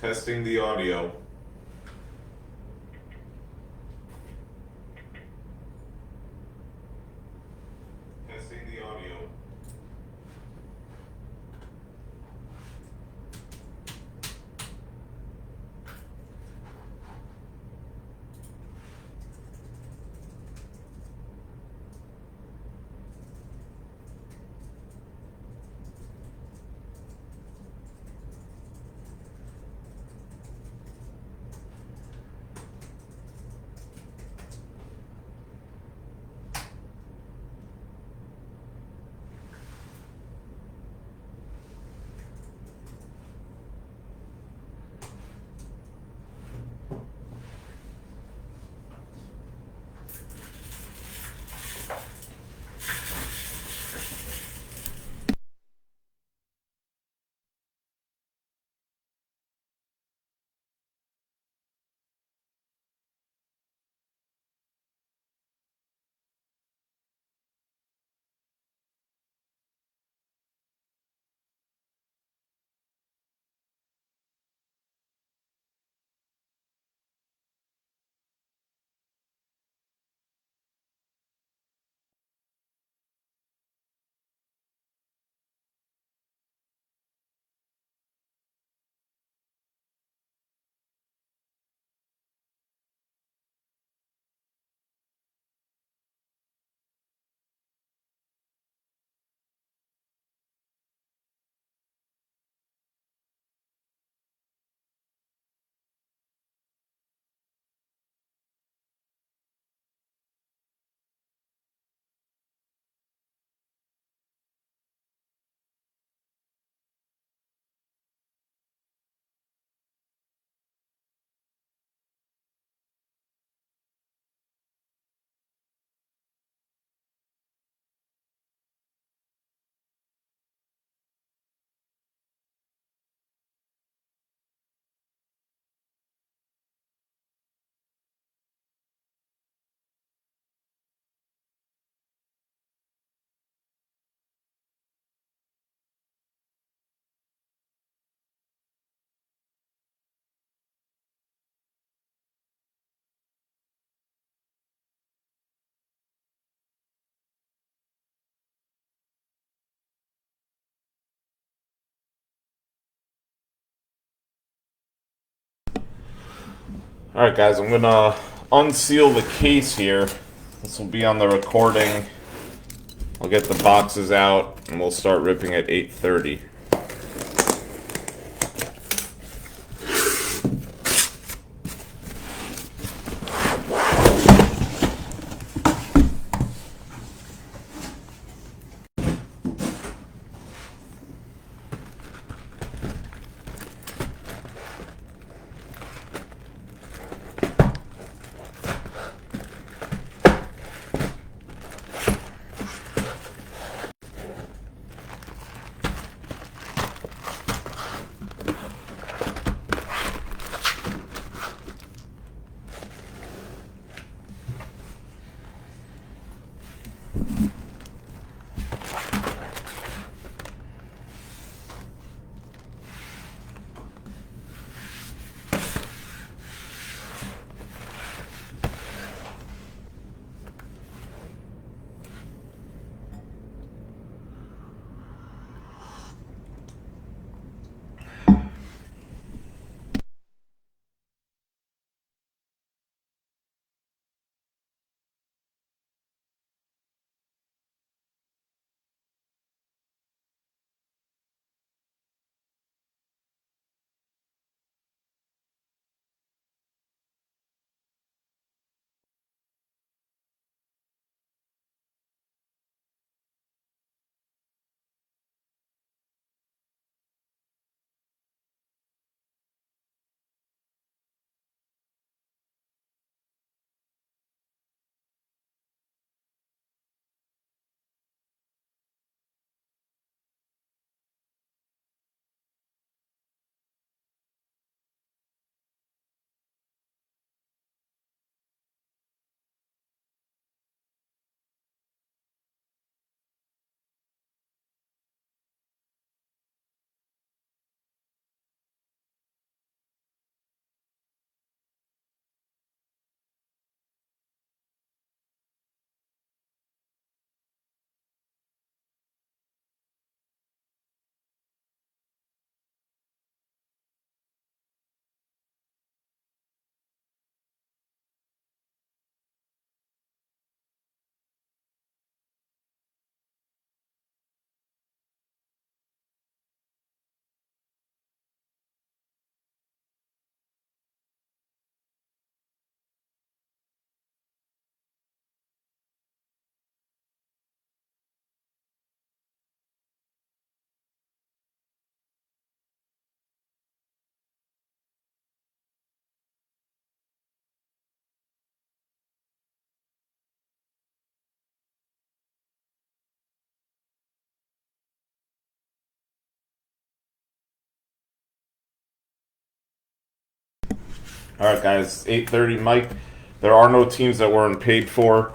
Testing the audio. Testing the audio. Alright, guys, I'm gonna unseal the case here. This will be on the recording. I'll get the boxes out and we'll start ripping at 8:30. All right, guys, 8:30, Mike. There are no teams that weren't paid for.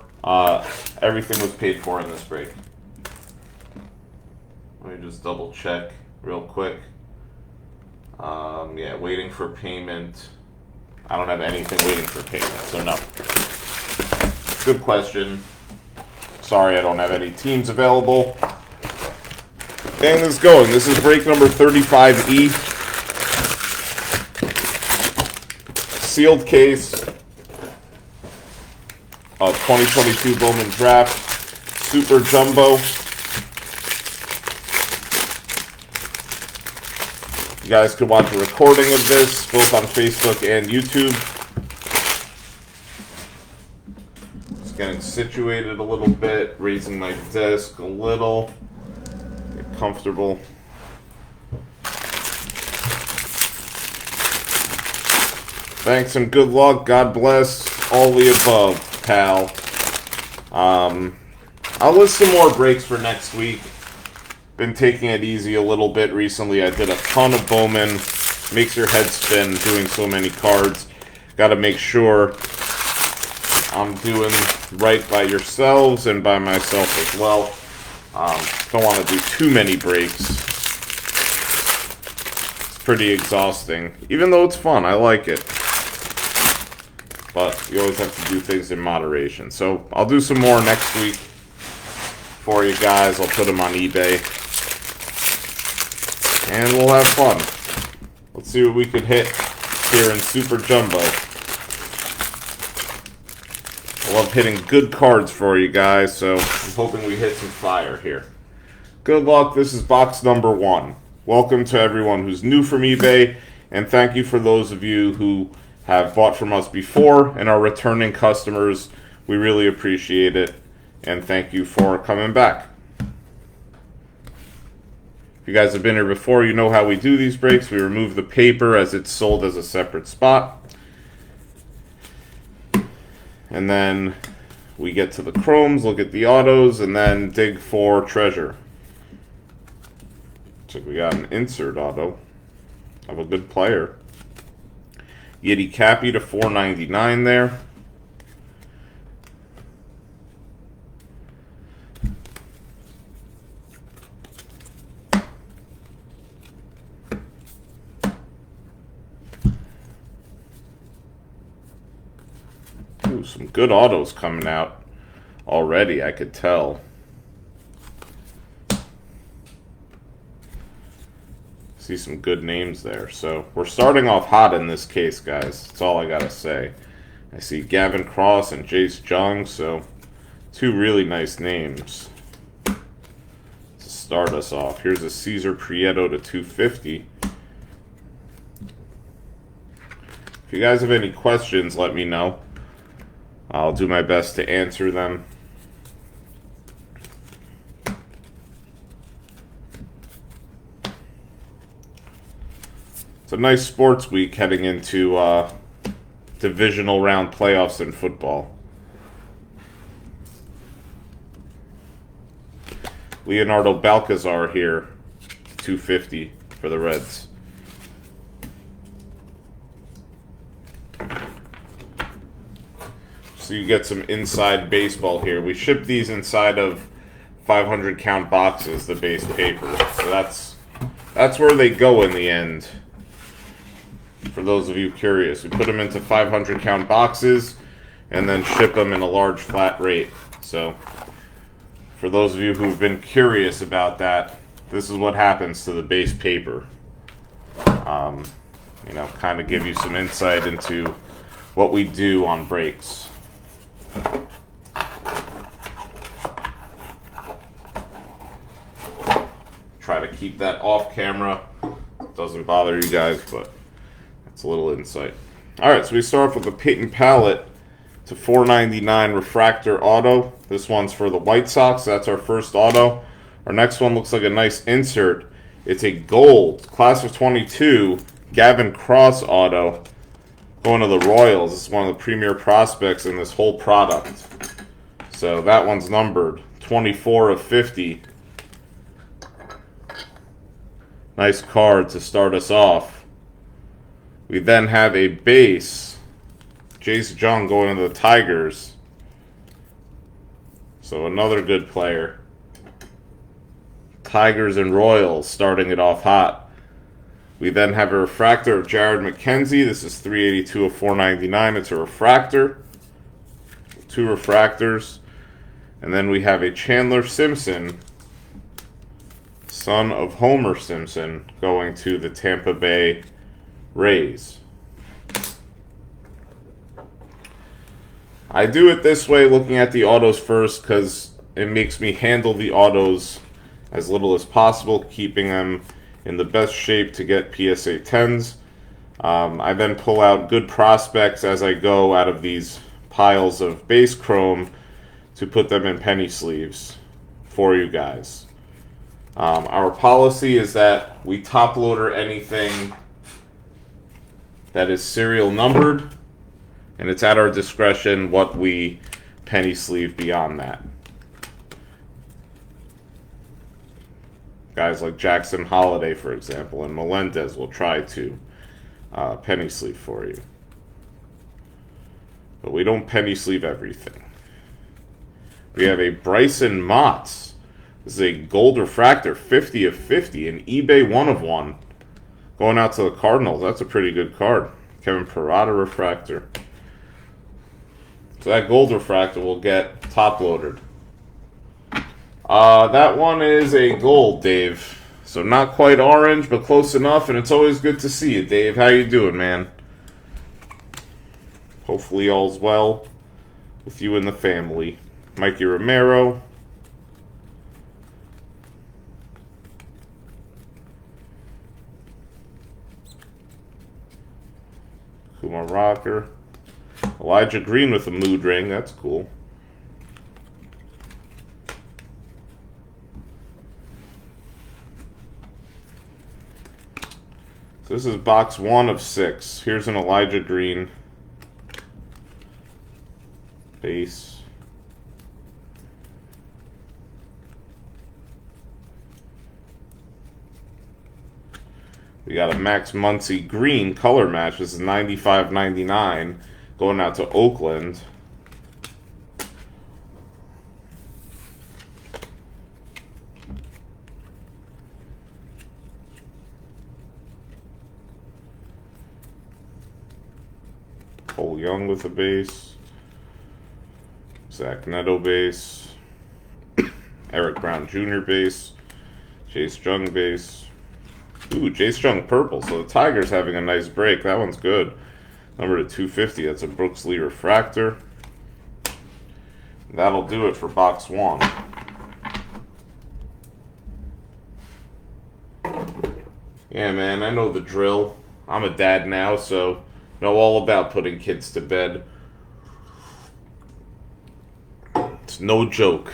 Everything was paid for in this break. Let me just double check real quick. Yeah, waiting for payment. I don't have anything waiting for payment, so no. Good question. Sorry, I don't have any teams available. Getting this going. This is break number 35E. Sealed case. 2022 Bowman Draft. Super Jumbo. You guys could watch a recording of this, both on Facebook and YouTube. Just getting situated a little bit, raising my desk a little. Get comfortable. Thanks and good luck. God bless. All the above, pal. I'll list some more breaks for next week. Been taking it easy a little bit recently. I did a ton of Bowman. Makes your head spin doing so many cards. Got to make sure I'm doing right by yourselves and by myself as well. Don't want to do too many breaks. It's pretty exhausting. Even though it's fun, I like it. But you always have to do things in moderation. So I'll do some more next week for you guys. I'll put them on eBay. And we'll have fun. Let's see what we could hit here in Super Jumbo. I love hitting good cards for you guys, so I'm hoping we hit some fire here. Good luck. This is box number 1. Welcome to everyone who's new from eBay, and thank you for those of you who have bought from us before and are returning customers. We really appreciate it, and thank you for coming back. If you guys have been here before, you know how we do these breaks. We remove the paper as it's sold as a separate spot. And then we get to the chromes, look at the autos, and then dig for treasure. Looks like we got an insert auto of a good player. Yeti Cappy to 499 there. Ooh, some good autos coming out already, I could tell. See some good names there. So we're starting off hot in this case, guys. That's all I gotta say. I see Gavin Cross and Jace Jung, so 2 really nice names to start us off. Here's a Cesar Prieto to 250. If you guys have any questions, let me know. I'll do my best to answer them. It's a nice sports week heading into divisional round playoffs in football. Leonardo Balcazar here, 250 for the Reds. So you get some inside baseball here. We ship these inside of 500 count boxes, the base paper. So that's where they go in the end. For those of you curious, we put them into 500 count boxes and then ship them in a large flat rate. So for those of you who've been curious about that, this is what happens to the base paper. You know, kind of give you some insight into what we do on breaks. Try to keep that off camera. Doesn't bother you guys, but it's a little insight. Alright, so we start off with the Peyton Palette to 499 refractor auto. This one's for the White Sox. That's our first auto. Our next one looks like a nice insert. It's a gold, class of 22, Gavin Cross auto. Going to the Royals. This is one of the premier prospects in this whole product. So that one's numbered 24 of 50. Nice card to start us off. We then have a base Jace Jung going to the Tigers. So another good player. Tigers and Royals starting it off hot. We then have a refractor of Jared McKenzie. This is 382 of 499. It's a refractor. 2 refractors. And then we have a Chandler Simpson, son of Homer Simpson, going to the Tampa Bay Rays. I do it this way, looking at the autos first, because it makes me handle the autos as little as possible, keeping them in the best shape to get PSA 10s. I then pull out good prospects as I go out of these piles of base chrome to put them in penny sleeves for you guys. Our policy is that we top loader anything that is serial numbered, and it's at our discretion what we penny sleeve beyond that. Guys like Jackson Holiday, for example, and Melendez will try to penny sleeve for you. But we don't penny sleeve everything. We have a Bryson Motts. This is a gold refractor, 50 of 50, an eBay 1 of 1. Going out to the Cardinals. That's a pretty good card. Kevin Parada refractor. So that gold refractor will get top loaded. That one is a gold, Dave. So not quite orange, but close enough, and it's always good to see you, Dave. How you doing, man? Hopefully all's well with you and the family. Mikey Romero. Kumar Rocker. Elijah Green with a mood ring. That's cool. So this is box 1 of 6. Here's an Elijah Green base. We got a Max Muncy green color match. This is 95.99 going out to Oakland. Cole Young with a base. Zach Neto base. Eric Brown Jr. base. Jace Jung base. Ooh, Jace Jung purple. So the Tigers having a nice break. That one's good. Number to 250. That's a Brooks Lee refractor. That'll do it for box 1. Yeah, man, I know the drill. I'm a dad now, so know all about putting kids to bed. It's no joke.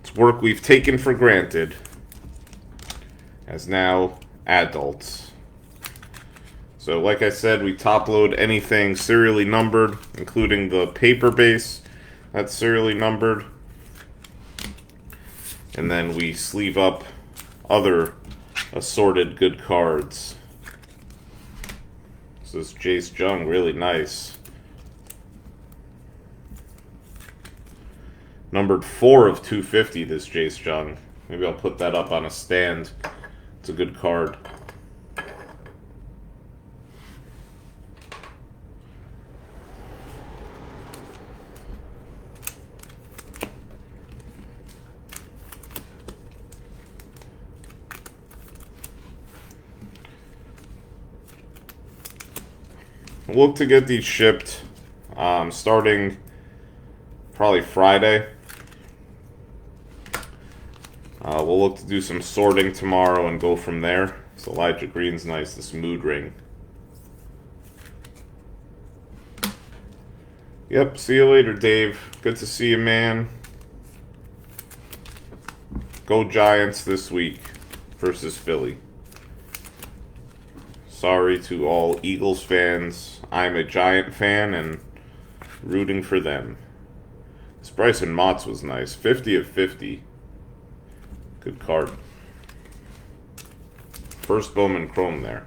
It's work we've taken for granted as now adults. So like I said, we top load anything serially numbered, including the paper base that's serially numbered. And then we sleeve up other assorted good cards. So this Jace Jung, really nice. Numbered 4 of 250, this Jace Jung. Maybe I'll put that up on a stand. It's a good card. Look to get these shipped starting probably Friday. We'll look to do some sorting tomorrow and go from there. So Elijah Green's nice, this mood ring. Yep, see you later, Dave. Good to see you, man. Go Giants this week versus Philly. Sorry to all Eagles fans. I'm a Giant fan and rooting for them. This Bryson Motts was nice. 50 of 50. Good card. First Bowman Chrome there.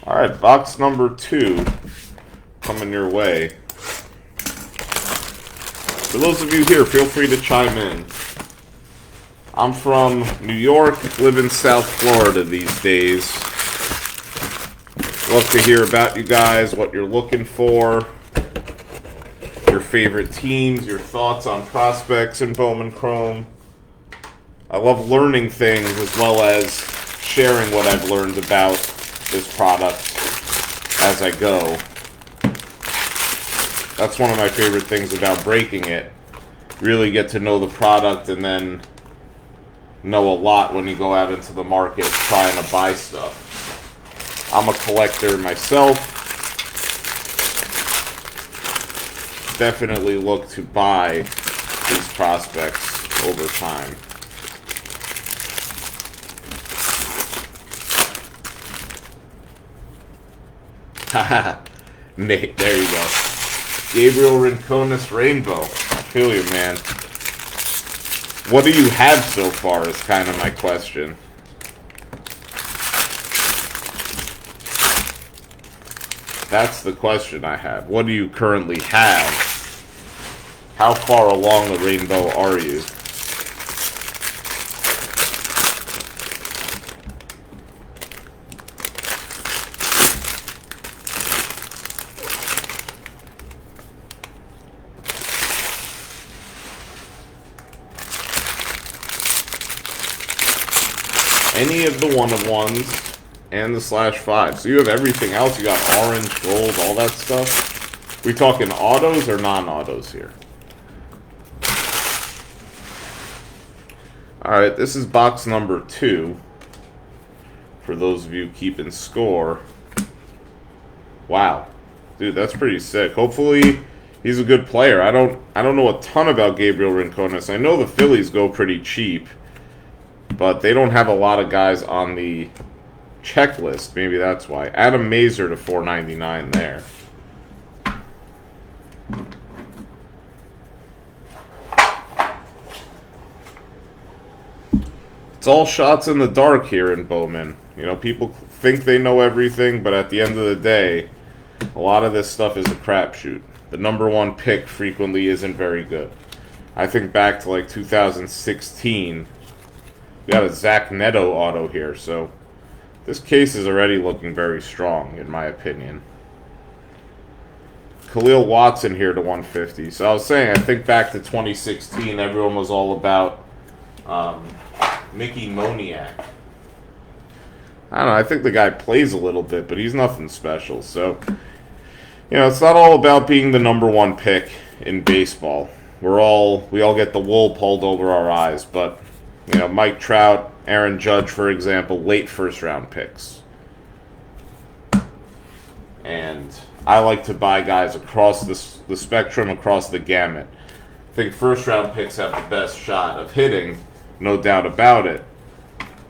Alright, box number 2 coming your way. For those of you here, feel free to chime in. I'm from New York, live in South Florida these days. Love to hear about you guys, what you're looking for, your favorite teams, your thoughts on prospects in Bowman Chrome. I love learning things as well as sharing what I've learned about this product as I go. That's one of my favorite things about breaking it. Really get to know the product and then know a lot when you go out into the market trying to buy stuff. I'm a collector myself. Definitely look to buy these prospects over time. Haha, Nate, there you go. Gabriel Rincones Rainbow. I feel you, man. What do you have so far is kind of my question. That's the question I have. What do you currently have? How far along the rainbow are you? Any of the one-of-ones and the /5. So you have everything else. You got orange, gold, all that stuff. We talking autos or non-autos here? Alright, this is box number 2. For those of you keeping score. Wow. Dude, that's pretty sick. Hopefully he's a good player. I don't know a ton about Gabriel Rincones. I know the Phillies go pretty cheap, but they don't have a lot of guys on the checklist. Maybe that's why. Adam Mazur to $4.99 there. It's all shots in the dark here in Bowman. You know, people think they know everything, but at the end of the day, a lot of this stuff is a crapshoot. The number 1 pick frequently isn't very good. I think back to like 2016. We got a Zach Neto auto here, so this case is already looking very strong, in my opinion. Khalil Watson here to 150. So I was saying, I think back to 2016, everyone was all about Mickey Moniak. I don't know, I think the guy plays a little bit, but he's nothing special. So, you know, it's not all about being the number 1 pick in baseball. We all get the wool pulled over our eyes, but you know, Mike Trout, Aaron Judge, for example, late first-round picks. And I like to buy guys across the spectrum, across the gamut. I think first-round picks have the best shot of hitting, no doubt about it.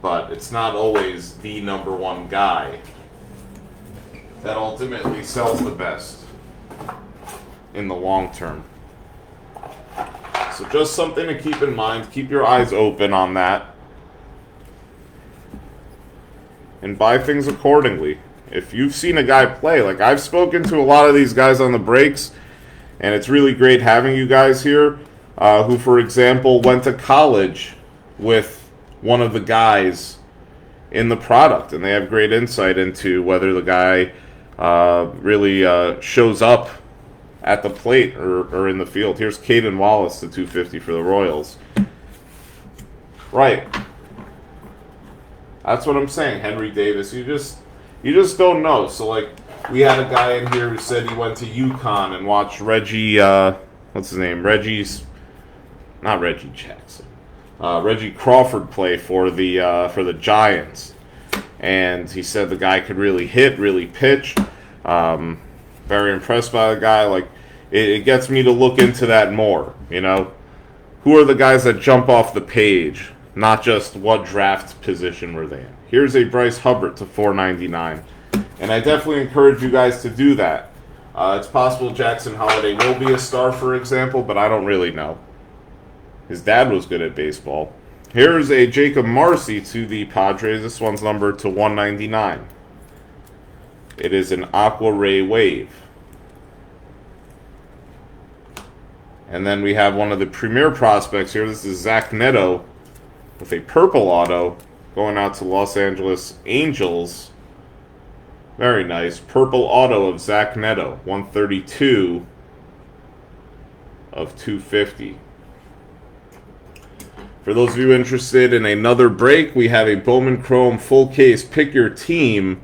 But it's not always the number 1 guy that ultimately sells the best in the long term. So just something to keep in mind. Keep your eyes open on that. And buy things accordingly. If you've seen a guy play, like I've spoken to a lot of these guys on the breaks, and it's really great having you guys here, who, for example, went to college with one of the guys in the product, and they have great insight into whether the guy really shows up at the plate or in the field. Here's Caden Wallace to 250 for the Royals. Right. That's what I'm saying, Henry Davis. You just don't know. So, like, we had a guy in here who said he went to UConn and watched Reggie, what's his name? Not Reggie Jackson. Reggie Crawford play for the Giants. And he said the guy could really hit, really pitch. Very impressed by the guy. Like, it gets me to look into that more, you know? Who are the guys that jump off the page, not just what draft position were they in? Here's a Bryce Hubbard to $4.99. And I definitely encourage you guys to do that. It's possible Jackson Holliday will be a star, for example, but I don't really know. His dad was good at baseball. Here's a Jacob Marcy to the Padres. This one's numbered to $1.99. It is an Aqua Ray Wave. And then we have one of the premier prospects here. This is Zach Neto with a purple auto going out to Los Angeles Angels. Very nice. Purple auto of Zach Neto. 132 of 250. For those of you interested in another break, we have a Bowman Chrome full case pick your team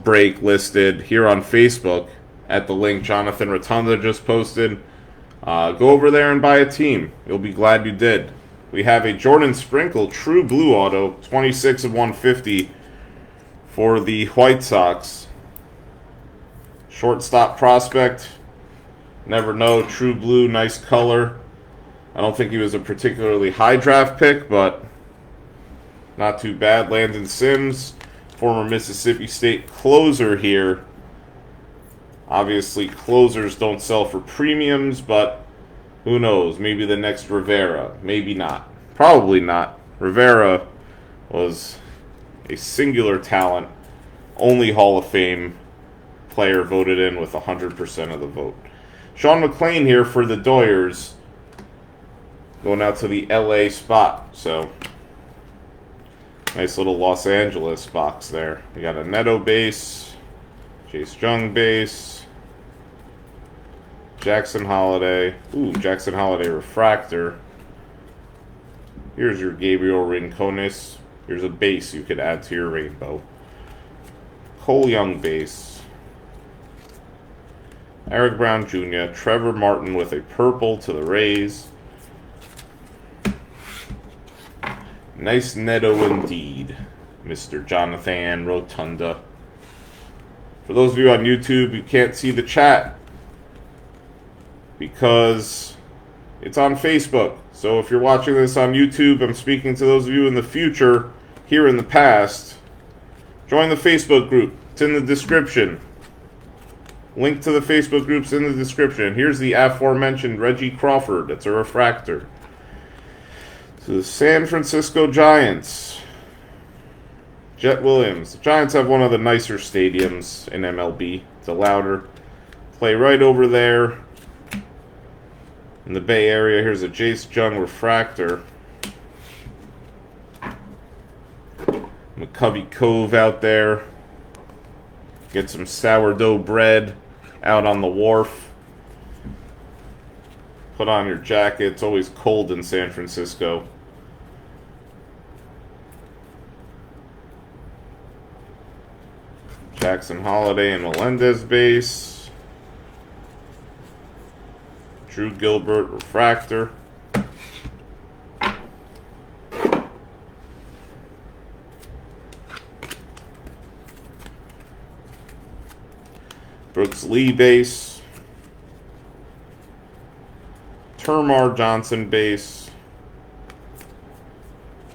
break listed here on Facebook at the link Jonathan Rotunda just posted. Go over there and buy a team. You'll be glad you did. We have a Jordan Sprinkle True Blue auto, 26 of 150 for the White Sox. Shortstop prospect. Never know. True Blue, nice color. I don't think he was a particularly high draft pick, but not too bad. Landon Sims, former Mississippi State closer here. Obviously, closers don't sell for premiums, but who knows? Maybe the next Rivera. Maybe not. Probably not. Rivera was a singular talent. Only Hall of Fame player voted in with 100% of the vote. Sean McClain here for the Doyers. Going out to the LA spot. So, nice little Los Angeles box there. We got a Neto base. Chase Jung base. Jackson Holiday. Ooh, Jackson Holiday refractor. Here's your Gabriel Rincones. Here's a base you could add to your rainbow. Cole Young base. Eric Brown Jr. Trevor Martin with a purple to the Rays. Nice Neto indeed, Mr. Jonathan Rotunda. For those of you on YouTube, you can't see the chat because it's on Facebook. So if you're watching this on YouTube, I'm speaking to those of you in the future, here in the past. Join the Facebook group. It's in the description. Link to the Facebook group's in the description. Here's the aforementioned Reggie Crawford. It's a refractor. To the San Francisco Giants. Jet Williams. The Giants have one of the nicer stadiums in MLB. It's a louder. Play right over there in the Bay Area. Here's a Jace Jung refractor. McCovey Cove out there. Get some sourdough bread out on the wharf. Put on your jacket. It's always cold in San Francisco. Jackson Holiday and Melendez base. Drew Gilbert refractor. Brooks Lee base. Termar Johnson base.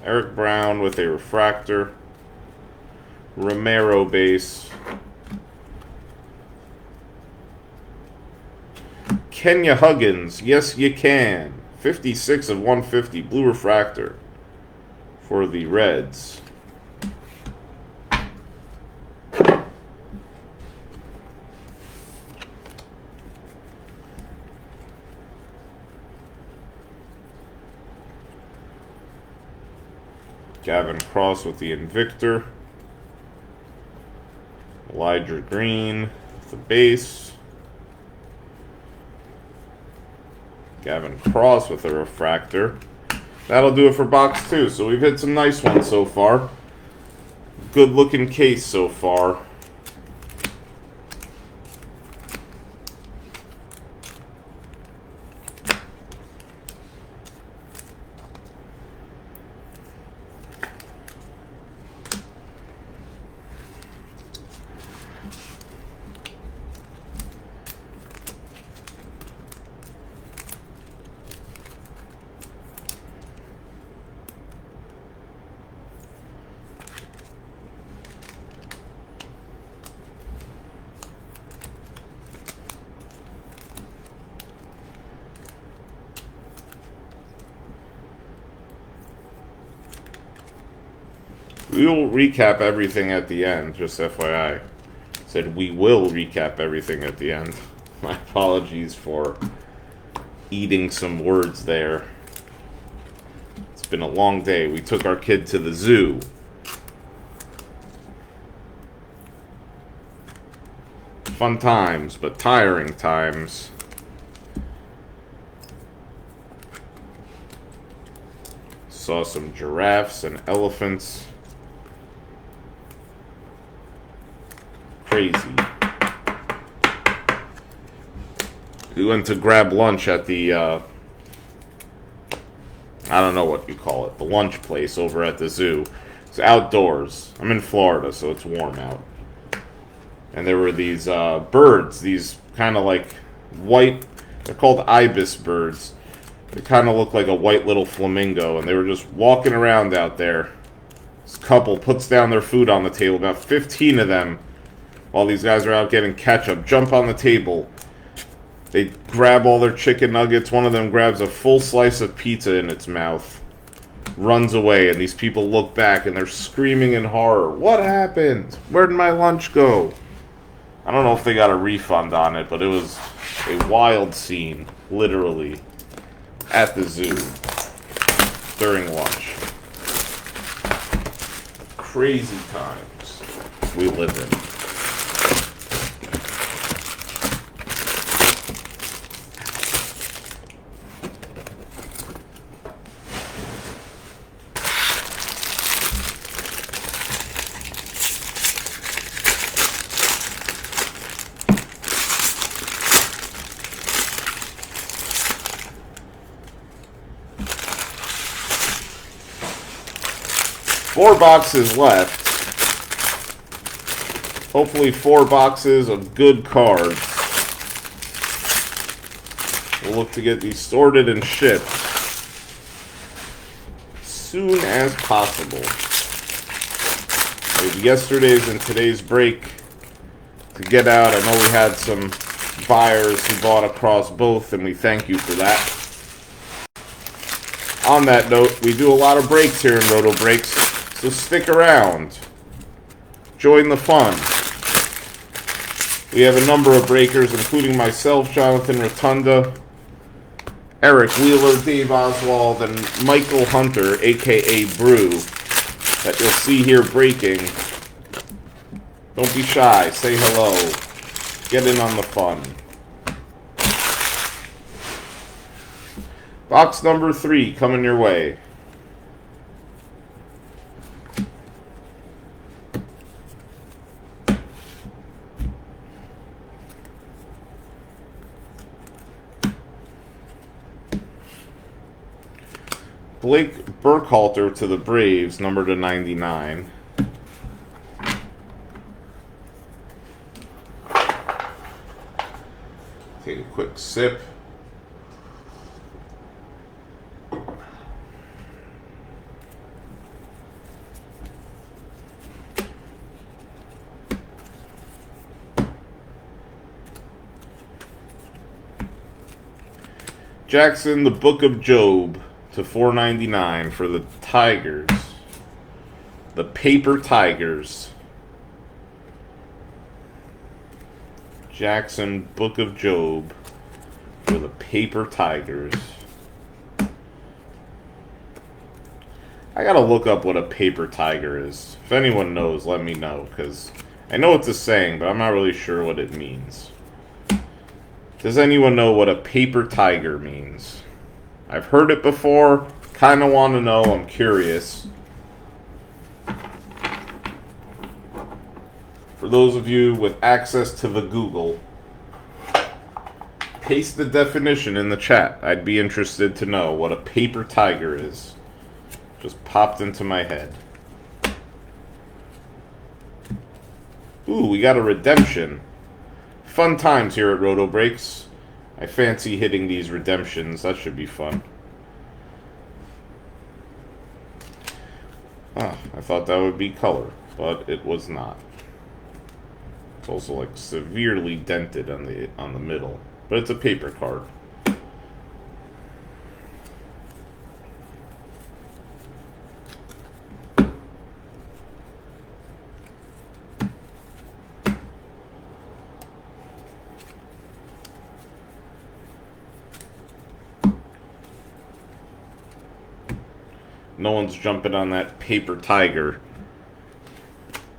Eric Brown with a refractor. Romero base. Kenya Huggins, yes you can. 56 of 150, blue refractor for the Reds. Gavin Cross with the Invictor. Elijah Green with the base. Gavin Cross with a refractor. That'll do it for box 2. So we've hit some nice ones so far. Good looking case so far. We'll recap everything at the end, just FYI. Said we will recap everything at the end. My apologies for eating some words there. It's been a long day. We took our kid to the zoo. Fun times, but tiring times. Saw some giraffes and elephants. Crazy. We went to grab lunch at the, I don't know what you call it, the lunch place over at the zoo. It's outdoors. I'm in Florida, so it's warm out. And there were these birds, these kind of like white, they're called ibis birds. They kind of look like a white little flamingo, and they were just walking around out there. This couple puts down their food on the table, about 15 of them, while these guys are out getting ketchup, jump on the table. They grab all their chicken nuggets. One of them grabs a full slice of pizza in its mouth, runs away, and these people look back, and they're screaming in horror. What happened? Where did my lunch go? I don't know if they got a refund on it, but it was a wild scene, literally, at the zoo during lunch. Crazy times we live in. 4 boxes left. Hopefully 4 boxes of good cards. We'll look to get these sorted and shipped as soon as possible. We have yesterday's and today's break to get out. I know we had some buyers who bought across both, and we thank you for that. On that note, we do a lot of breaks here in Roto Breaks, so stick around. Join the fun. We have a number of breakers, including myself, Jonathan Rotunda, Eric Wheeler, Dave Oswald, and Michael Hunter, a.k.a. Brew, that you'll see here breaking. Don't be shy. Say hello. Get in on the fun. Box number 3 coming your way. Blake Burkhalter to the Braves, number to 99. Take a quick sip. Jackson, the Book of Job to 499 for the Tigers. The Paper Tigers. Jackson, Book of Job for the Paper Tigers. I gotta look up what a paper tiger is. If anyone knows, let me know, because I know it's a saying, but I'm not really sure what it means. Does anyone know what a paper tiger means? I've heard it before, kind of want to know, I'm curious. For those of you with access to the Google, paste the definition in the chat. I'd be interested to know what a paper tiger is. Just popped into my head. Ooh, we got a redemption. Fun times here at Roto Breaks. I fancy hitting these redemptions. That should be fun. Ah, I thought that would be color, but it was not. It's also like severely dented on the middle, but it's a paper card. No one's jumping on that paper tiger.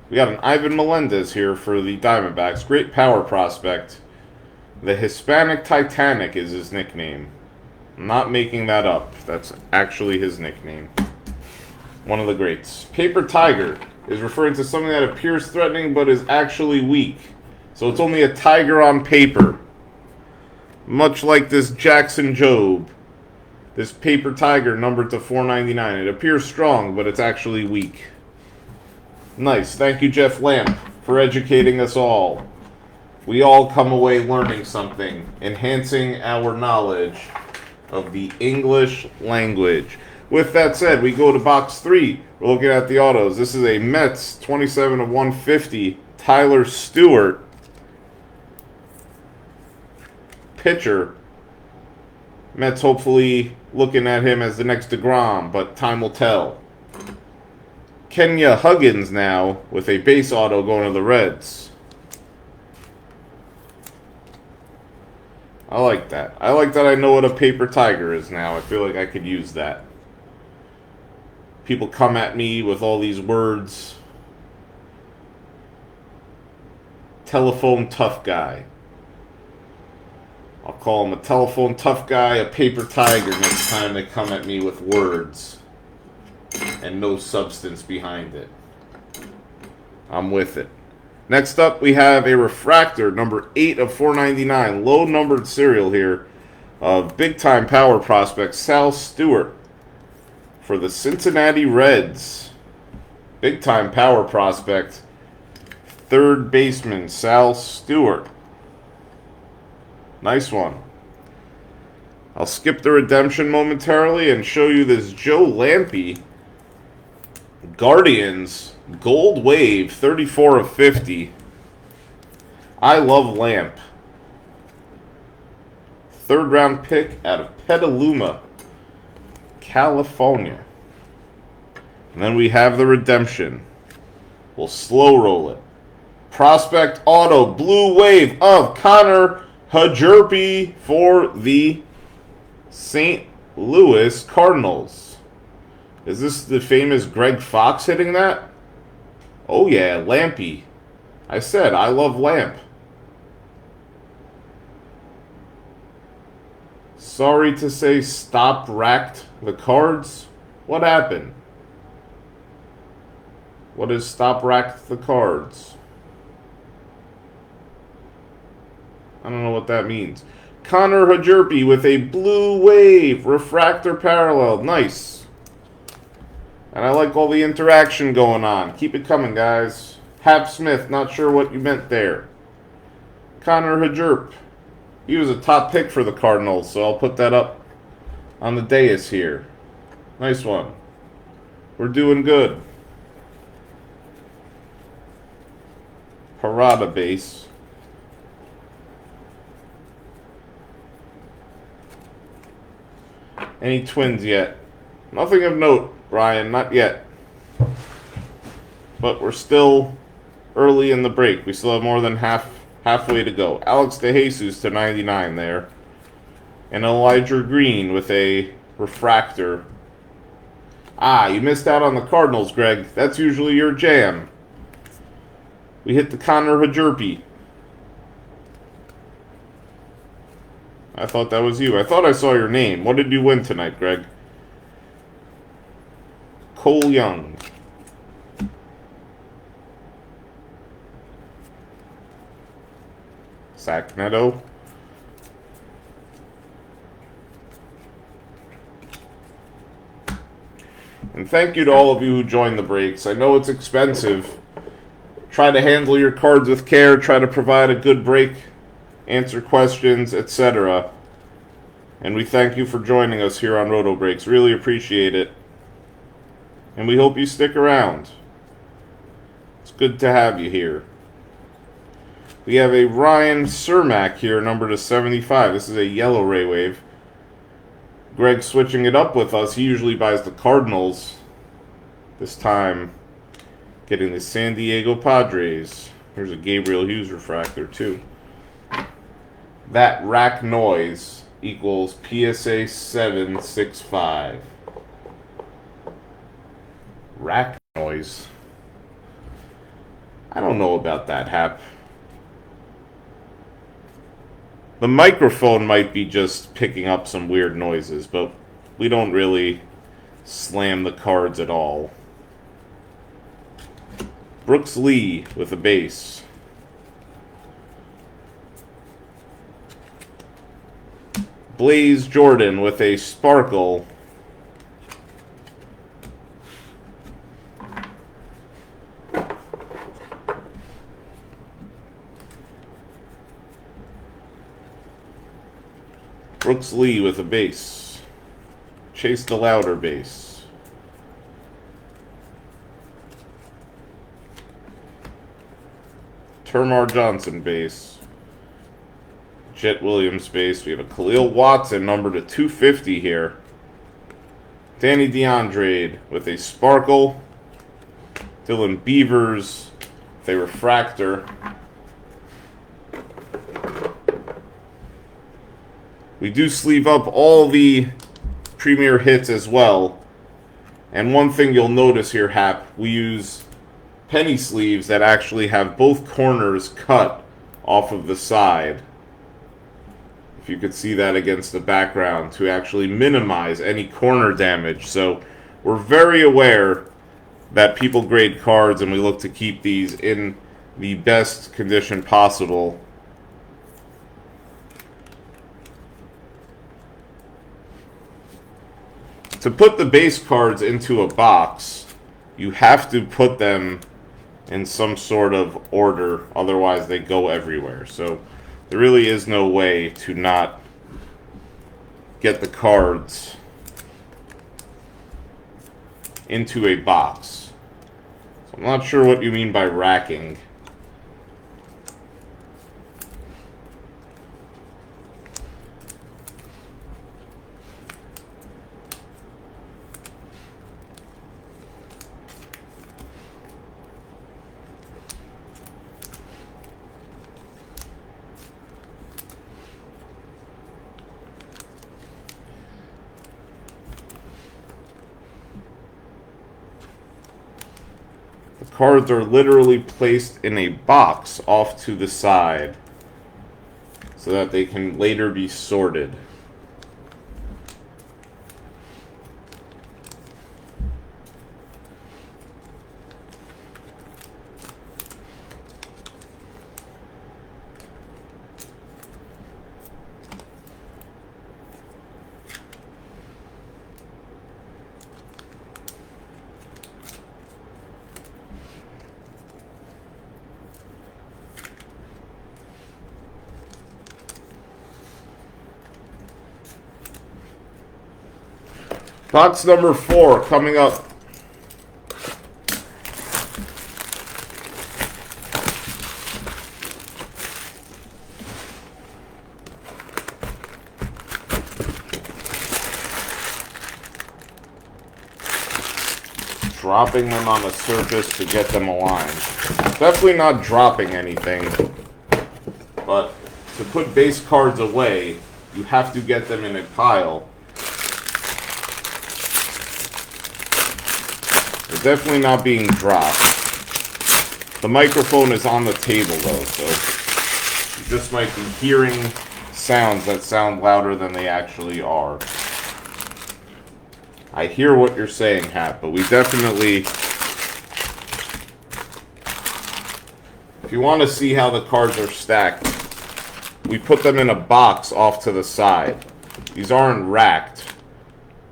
We got an Ivan Melendez here for the Diamondbacks. Great power prospect. The Hispanic Titanic is his nickname. I'm not making that up. That's actually his nickname. One of the greats. Paper tiger is referring to something that appears threatening but is actually weak. So it's only a tiger on paper. Much like this Jackson Jobe. This paper tiger numbered to 499. It appears strong, but it's actually weak. Nice. Thank you, Jeff Lamp, for educating us all. We all come away learning something, enhancing our knowledge of the English language. With that said, we go to box 3. We're looking at the autos. This is a Mets 27 of 150, Tyler Stewart. Pitcher. Mets hopefully looking at him as the next DeGrom, but time will tell. Kenya Huggins now with a base auto going to the Reds. I like that. I like that I know what a paper tiger is now. I feel like I could use that. People come at me with all these words. Telephone tough guy. I'll call him a telephone tough guy, a paper tiger next time they come at me with words and no substance behind it. I'm with it. Next up, we have a refractor, number 8 of 499, low-numbered serial here of big-time power prospect Sal Stewart for the Cincinnati Reds. Big-time power prospect, third baseman Sal Stewart. Nice one. I'll skip the redemption momentarily and show you this Joe Lampe Guardians Gold Wave 34 of 50. I love Lamp. Third round pick out of Petaluma, California. And then we have the redemption. We'll slow roll it. Prospect Auto Blue Wave of Connor Hjerpe for the St. Louis Cardinals. Is this the famous Greg Fox hitting that? Oh yeah, Lampe. I said, I love Lamp. Sorry to say, stop racked the cards. What happened? What is stop racked the cards? I don't know what that means. Connor Hjerpe with a Blue Wave refractor parallel. Nice. And I like all the interaction going on. Keep it coming, guys. Hap Smith, not sure what you meant there. Connor Hjerpe. He was a top pick for the Cardinals, so I'll put that up on the dais here. Nice one. We're doing good. Parada base. Any Twins yet? Nothing of note, Ryan, not yet. But we're still early in the break. We still have more than halfway to go. Alex DeJesus to 99 there. And Elijah Green with a refractor. Ah, you missed out on the Cardinals, Greg. That's usually your jam. We hit the Connor Hjerpe. I thought that was you. I thought I saw your name. What did you win tonight, Greg? Cole Young. Sacramento. And thank you to all of you who joined the breaks. I know it's expensive. Try to handle your cards with care. Try to provide a good break. Answer questions, etc. And we thank you for joining us here on Roto Breaks. Really appreciate it. And we hope you stick around. It's good to have you here. We have a Ryan Cermak here, number to 75. This is a yellow Ray Wave. Greg switching it up with us. He usually buys the Cardinals. This time, getting the San Diego Padres. Here's a Gabriel Hughes refractor, too. That rack noise equals PSA 765. Rack noise. I don't know about that, Hap. The microphone might be just picking up some weird noises, but we don't really slam the cards at all. Brooks Lee with a base. Blaze Jordan with a sparkle. Brooks Lee with a base. Chase the Louder base. Termar Johnson base. Jet Williams base. We have a Khalil Watson number to 250 here. Danny DeAndre with a sparkle. Dylan Beavers with a refractor. We do sleeve up all the premier hits as well. And one thing you'll notice here, Hap, we use penny sleeves that actually have both corners cut off of the side. If you could see that against the background, to actually minimize any corner damage. So we're very aware that people grade cards and we look to keep these in the best condition possible. To put the base cards into a box, you have to put them in some sort of order, otherwise they go everywhere. So there really is no way to not get the cards into a box. So I'm not sure what you mean by racking. Cards are literally placed in a box off to the side so that they can later be sorted. Box number 4 coming up. Dropping them on the surface to get them aligned. Definitely not dropping anything, but to put base cards away, you have to get them in a pile. They're definitely not being dropped. The microphone is on the table though, so you just might be hearing sounds that sound louder than they actually are. I hear what you're saying, Hap, but we definitely... If you want to see how the cards are stacked, we put them in a box off to the side. These aren't racked.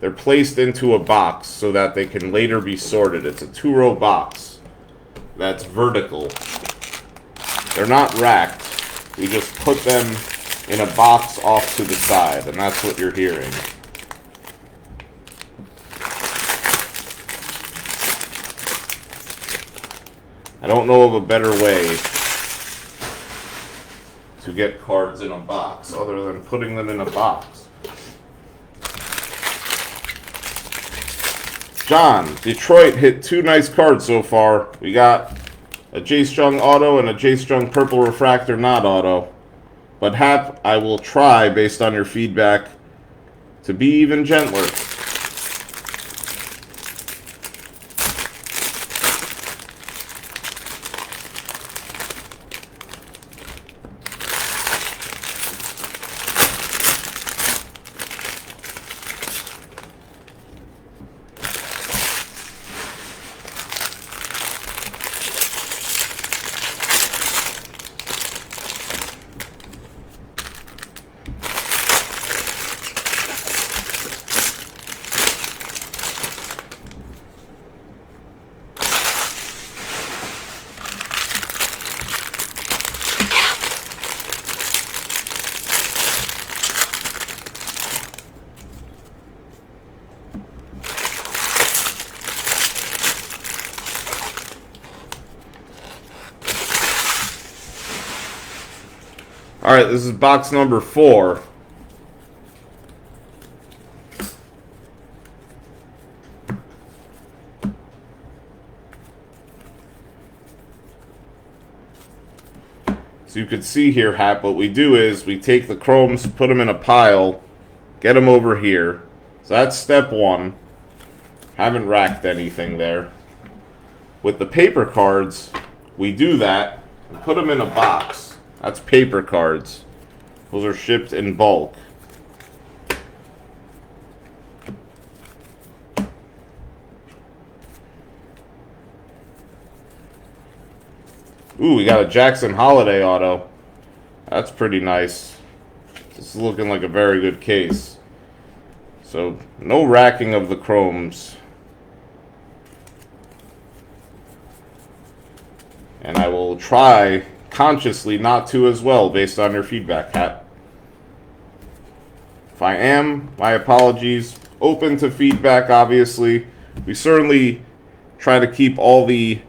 They're placed into a box so that they can later be sorted. It's a 2-row box that's vertical. They're not racked. We just put them in a box off to the side, and that's what you're hearing. I don't know of a better way to get cards in a box other than putting them in a box. John, Detroit hit 2 nice cards so far. We got a Jace Jung auto and a Jace Jung purple refractor not auto. But Hap, I will try, based on your feedback, to be even gentler. Alright, this is box number 4. So you can see here, Hap, what we do is we take the chromes, put them in a pile, get them over here. So that's step 1. Haven't racked anything there. With the paper cards, we do that and put them in a box. That's paper cards. Those are shipped in bulk. Ooh, we got a Jackson Holiday auto. That's pretty nice. This is looking like a very good case. So, no racking of the chromes. And I will try consciously not to as well, based on your feedback, Hat. If I am, my apologies. Open to feedback, obviously. We certainly try to keep all the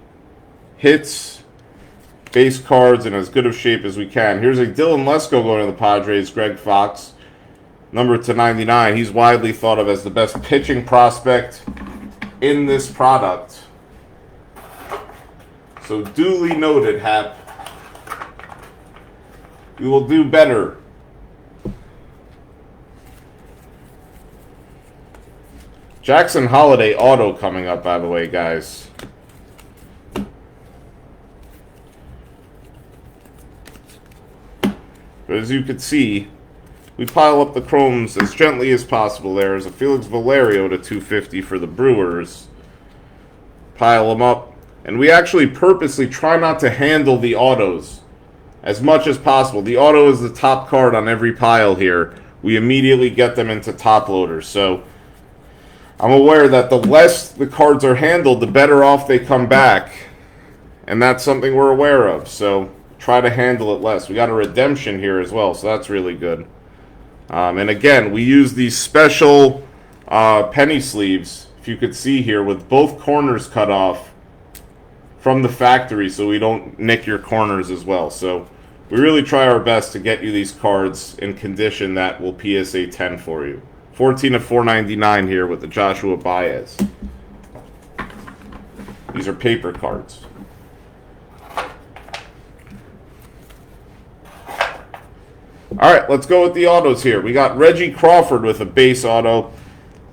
hits, base cards in as good of shape as we can. Here's a Dylan Lesko going to the Padres, Greg Fox. Number /99. He's widely thought of as the best pitching prospect in this product. So duly noted, Hap. We will do better. Jackson Holiday auto coming up, by the way, guys. But as you can see, we pile up the chromes as gently as possible. There's a Felix Valerio /250 for the Brewers. Pile them up. And we actually purposely try not to handle the autos as much as possible. The auto is the top card on every pile here. We immediately get them into top loaders. So I'm aware that the less the cards are handled, the better off they come back. And that's something we're aware of. So try to handle it less. We got a redemption here as well, so that's really good. And again, we use these special penny sleeves, if you could see here, with both corners cut off from the factory so we don't nick your corners as well. So we really try our best to get you these cards in condition that will PSA 10 for you. 14 of 499 here with the Joshua Baez. These are paper cards. Alright, let's go with the autos here. We got Reggie Crawford with a base auto.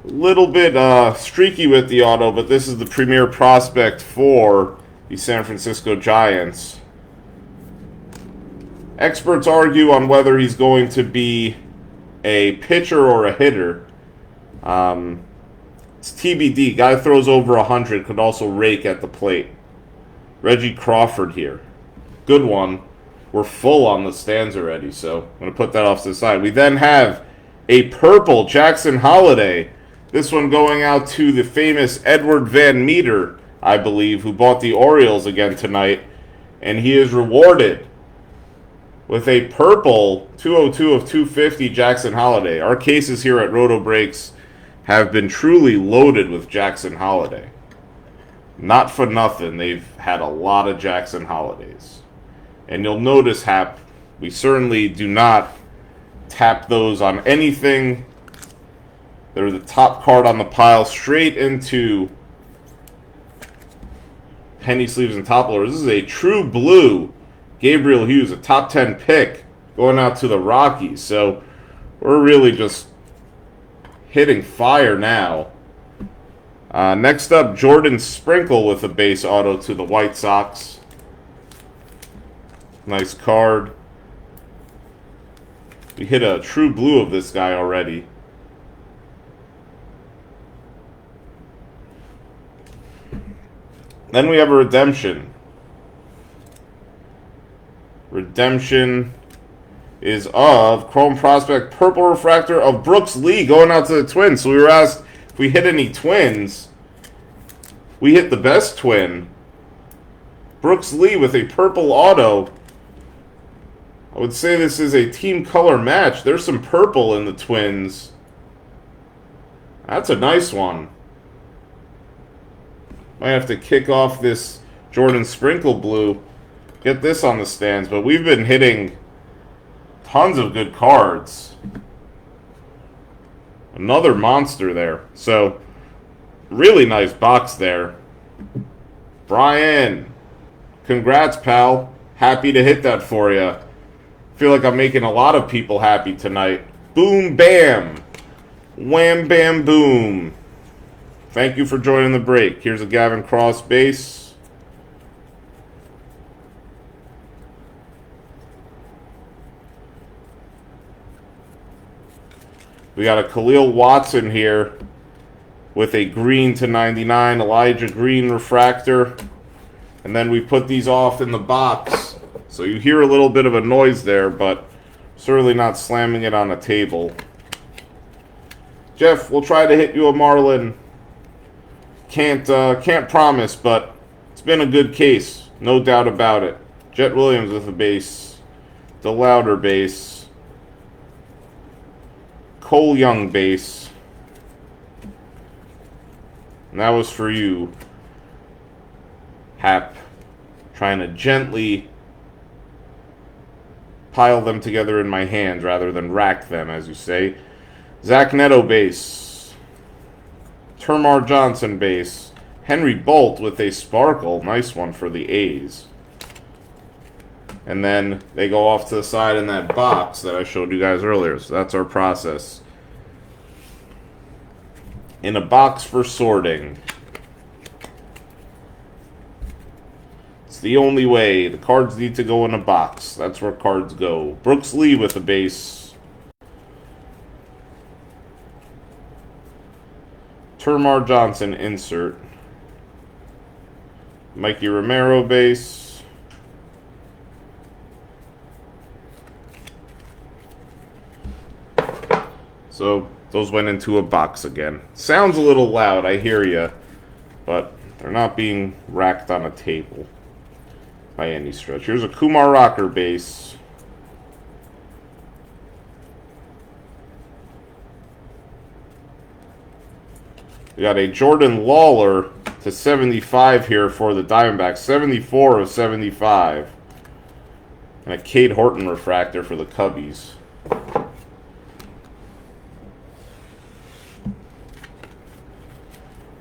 A little bit streaky with the auto, but this is the premier prospect for the San Francisco Giants. Experts argue on whether he's going to be a pitcher or a hitter. It's TBD. Guy throws over 100, could also rake at the plate. Reggie Crawford here. Good one. We're full on the stands already, so I'm going to put that off to the side. We then have a purple Jackson Holiday. This one going out to the famous Edward Van Meter, I believe, who bought the Orioles again tonight. And he is rewarded with a purple 202 of 250 Jackson Holiday. Our cases here at Roto Breaks have been truly loaded with Jackson Holiday. Not for nothing, they've had a lot of Jackson Holidays. And you'll notice, Hap, we certainly do not tap those on anything. They're the top card on the pile, straight into penny sleeves and top loaders. This is a true blue Gabriel Hughes, a top 10 pick, going out to the Rockies. So we're really just hitting fire now. Next up, Jordan Sprinkle with a base auto to the White Sox. Nice card. We hit a true blue of this guy already. Then we have a redemption. Redemption is of Chrome Prospect Purple Refractor of Brooks Lee going out to the Twins. So we were asked if we hit any Twins. We hit the best twin. Brooks Lee with a purple auto. I would say this is a team color match. There's some purple in the Twins. That's a nice one. Might have to kick off this Jordan Sprinkle blue. Get this on the stands. But we've been hitting Tons of good cards. Another monster there. So, really nice box there. Brian, congrats, pal. Happy to hit that for you. Feel like I'm making a lot of people happy tonight. Boom, bam. Wham, bam, boom. Thank you for joining the break. Here's a Gavin Cross base. We got a Khalil Watson here with a green /99 Elijah Green refractor. And then we put these off in the box. So you hear a little bit of a noise there, but certainly not slamming it on a table. Jeff, we'll try to hit you a Marlin. Can't promise, but it's been a good case. No doubt about it. Jet Williams with a base. DeLauder base. Cole Young base. And that was for you, Hap. Trying to gently pile them together in my hand rather than rack them, as you say. Zach Neto base. Termar Johnson base. Henry Bolt with a sparkle. Nice one for the A's. And then they go off to the side in that box that I showed you guys earlier. So that's our process. In a box for sorting. It's the only way. The cards need to go in a box. That's where cards go. Brooks Lee with a base. Termar Johnson insert. Mikey Romero base. So those went into a box again. Sounds a little loud, I hear you, but they're not being racked on a table by any stretch. Here's a Kumar Rocker base. We got a Jordan Lawler /75 here for the Diamondbacks. 74 of 75. And a Cade Horton refractor for the Cubbies.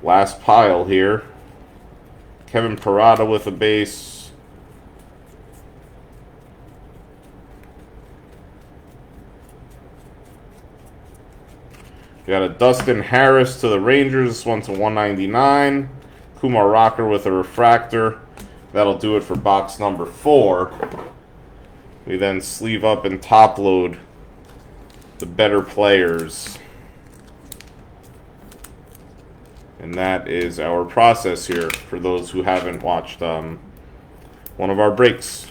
Last pile here. Kevin Parada with a base. We got a Dustin Harris to the Rangers. This one /199. Kumar Rocker with a refractor. That'll do it for box number 4. We then sleeve up and top load the better players. And that is our process here for those who haven't watched one of our breaks.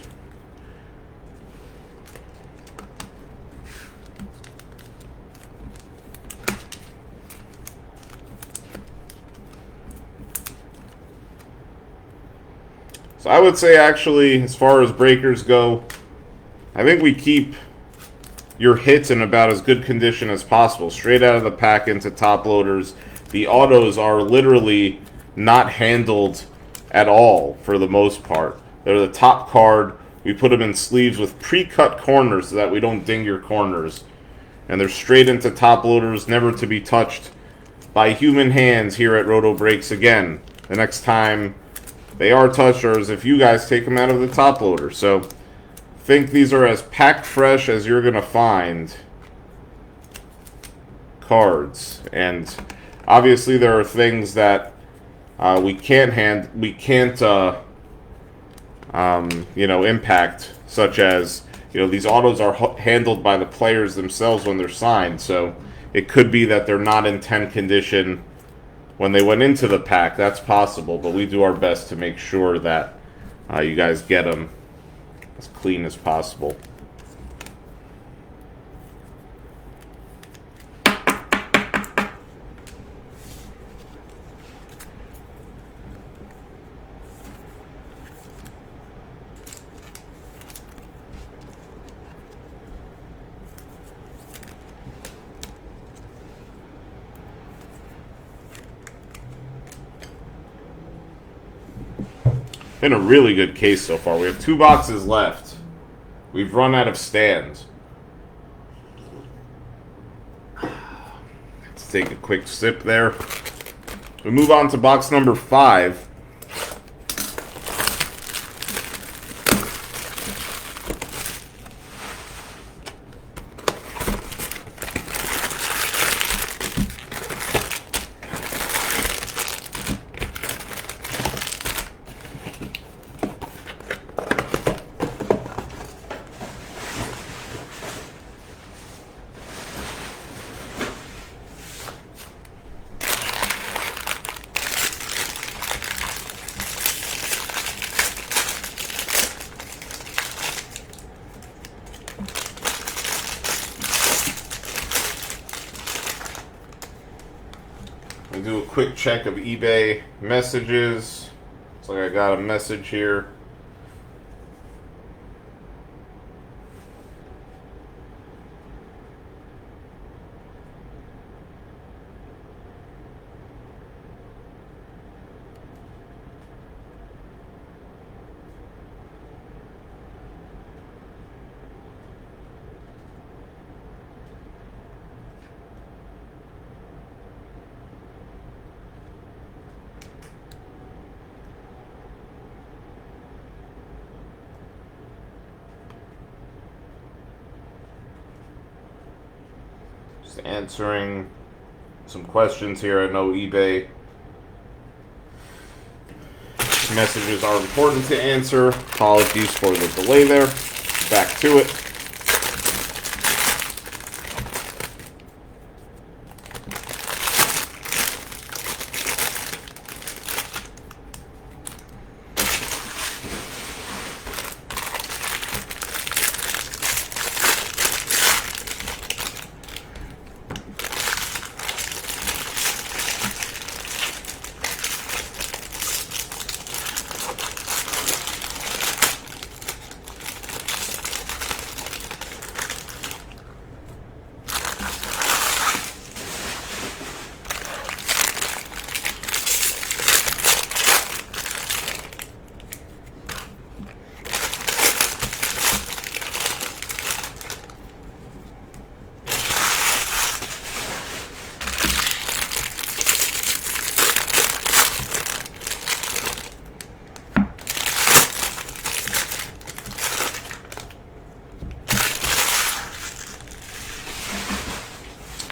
So I would say, actually, as far as breakers go, I think we keep your hits in about as good condition as possible. Straight out of the pack into top loaders. The autos are literally not handled at all for the most part. They're the top card. We put them in sleeves with pre-cut corners so that we don't ding your corners. And they're straight into top loaders, never to be touched by human hands here at Roto Breaks again. The next time they are touched, or as if you guys take them out of the top loader. So I think these are as packed fresh as you're going to find cards. And obviously, there are things that we can't impact, such as these autos are handled by the players themselves when they're signed. So it could be that they're not in 10 condition when they went into the pack. That's possible, but we do our best to make sure that you guys get them as clean as possible. Been a really good case so far. We have 2 boxes left. We've run out of stands. to take a quick sip there. We move on to box number 5. We do a quick check of eBay messages. Looks like I got a message here. Just answering some questions here. I know eBay messages are important to answer. Apologies for the delay there. Back to it.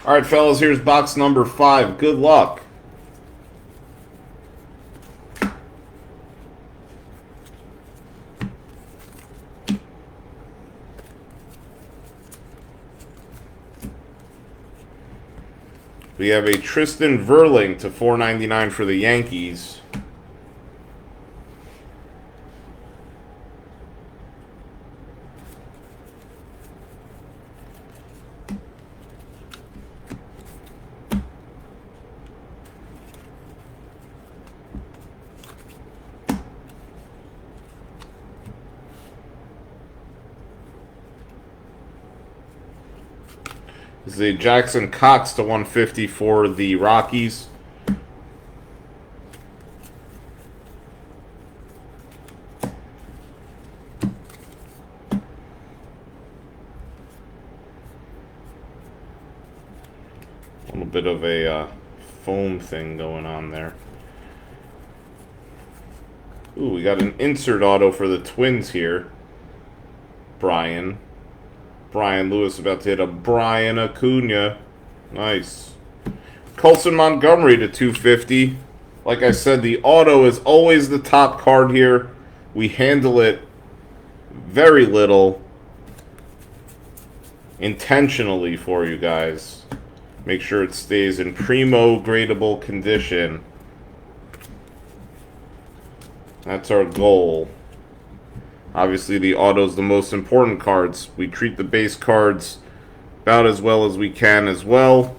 All right, fellas, here's box number 5. Good luck. We have a Tristan Verling to $4.99 for the Yankees. This is a Jackson Cox to 150 for the Rockies. A little bit of a foam thing going on there. Ooh, we got an insert auto for the Twins here. Brian Lewis about to hit a Brian Acuna. Nice. Colson Montgomery to 250. Like I said, the auto is always the top card here. We handle it very little intentionally for you guys. Make sure it stays in primo gradable condition. That's our goal. Obviously, the auto's the most important cards. We treat the base cards about as well as we can as well.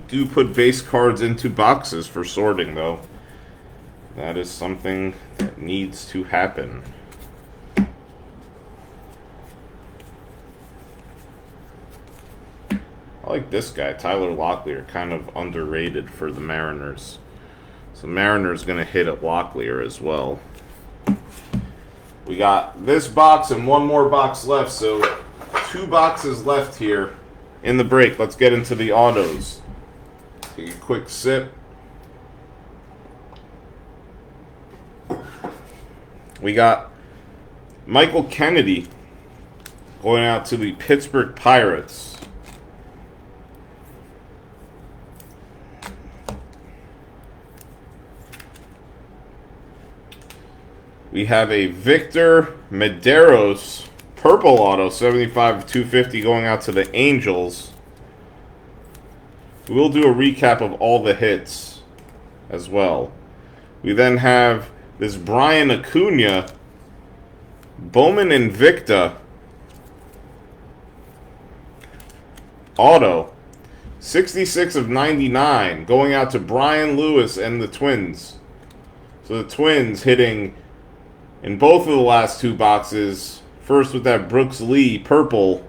do put base cards into boxes for sorting, though. That is something that needs to happen. I like this guy, Tyler Locklear, kind of underrated for the Mariners. So Mariners going to hit at Locklear as well. We got this box and one more box left, so 2 boxes left here in the break. Let's get into the autos. Take a quick sip. We got Michael Kennedy going out to the Pittsburgh Pirates. We have a Victor Medeiros purple auto, 75 of 250, going out to the Angels. We'll do a recap of all the hits as well. We then have this Brian Acuna Bowman Invicta auto, 66 of 99, going out to Brian Lewis and the Twins. So the Twins hitting in both of the last 2 boxes. First with that Brooks Lee purple.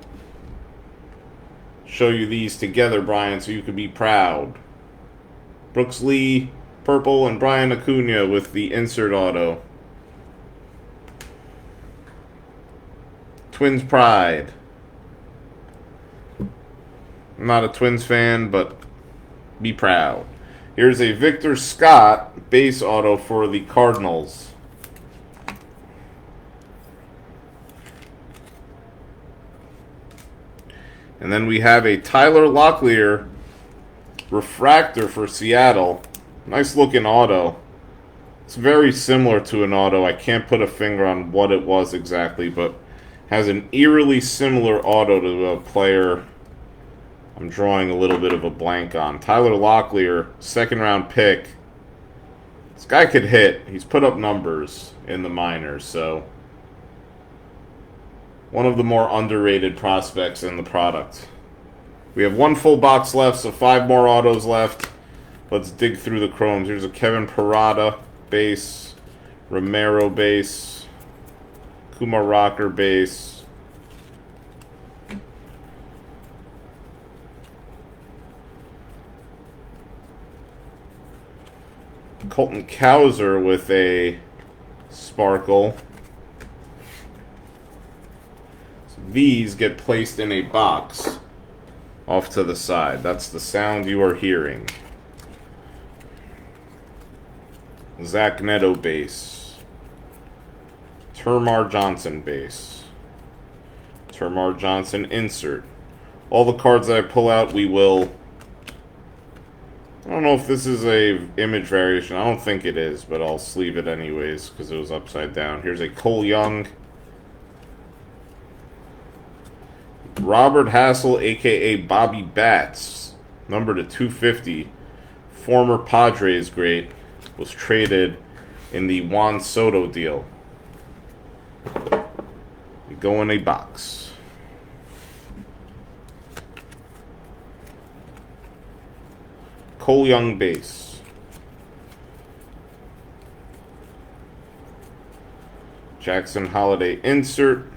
Show you these together, Brian, so you can be proud. Brooks Lee purple and Brian Acuna with the insert auto. Twins pride. I'm not a Twins fan, but be proud. Here's a Victor Scott base auto for the Cardinals. And then we have a Tyler Locklear refractor for Seattle. Nice looking auto. It's very similar to an auto. I can't put a finger on what it was exactly, but has an eerily similar auto to a player I'm drawing a little bit of a blank on. Tyler Locklear, 2nd round pick. This guy could hit. He's put up numbers in the minors, so one of the more underrated prospects in the product. We have 1 full box left, so 5 more autos left. Let's dig through the chromes. Here's a Kevin Parada base, Romero base, Kumar Rocker base, Colton Cowser with a sparkle. These get placed in a box off to the side. That's the sound you are hearing. Zach Neto base. Termar Johnson base. Termar Johnson insert. All the cards that I pull out, we will... I don't know if this is a image variation. I don't think it is, but I'll sleeve it anyways because it was upside down. Here's a Cole Young. Robert Hassel, a.k.a. Bobby Bats, number to 250, former Padres great, was traded in the Juan Soto deal. We go in a box. Cole Young base. Jackson Holiday insert.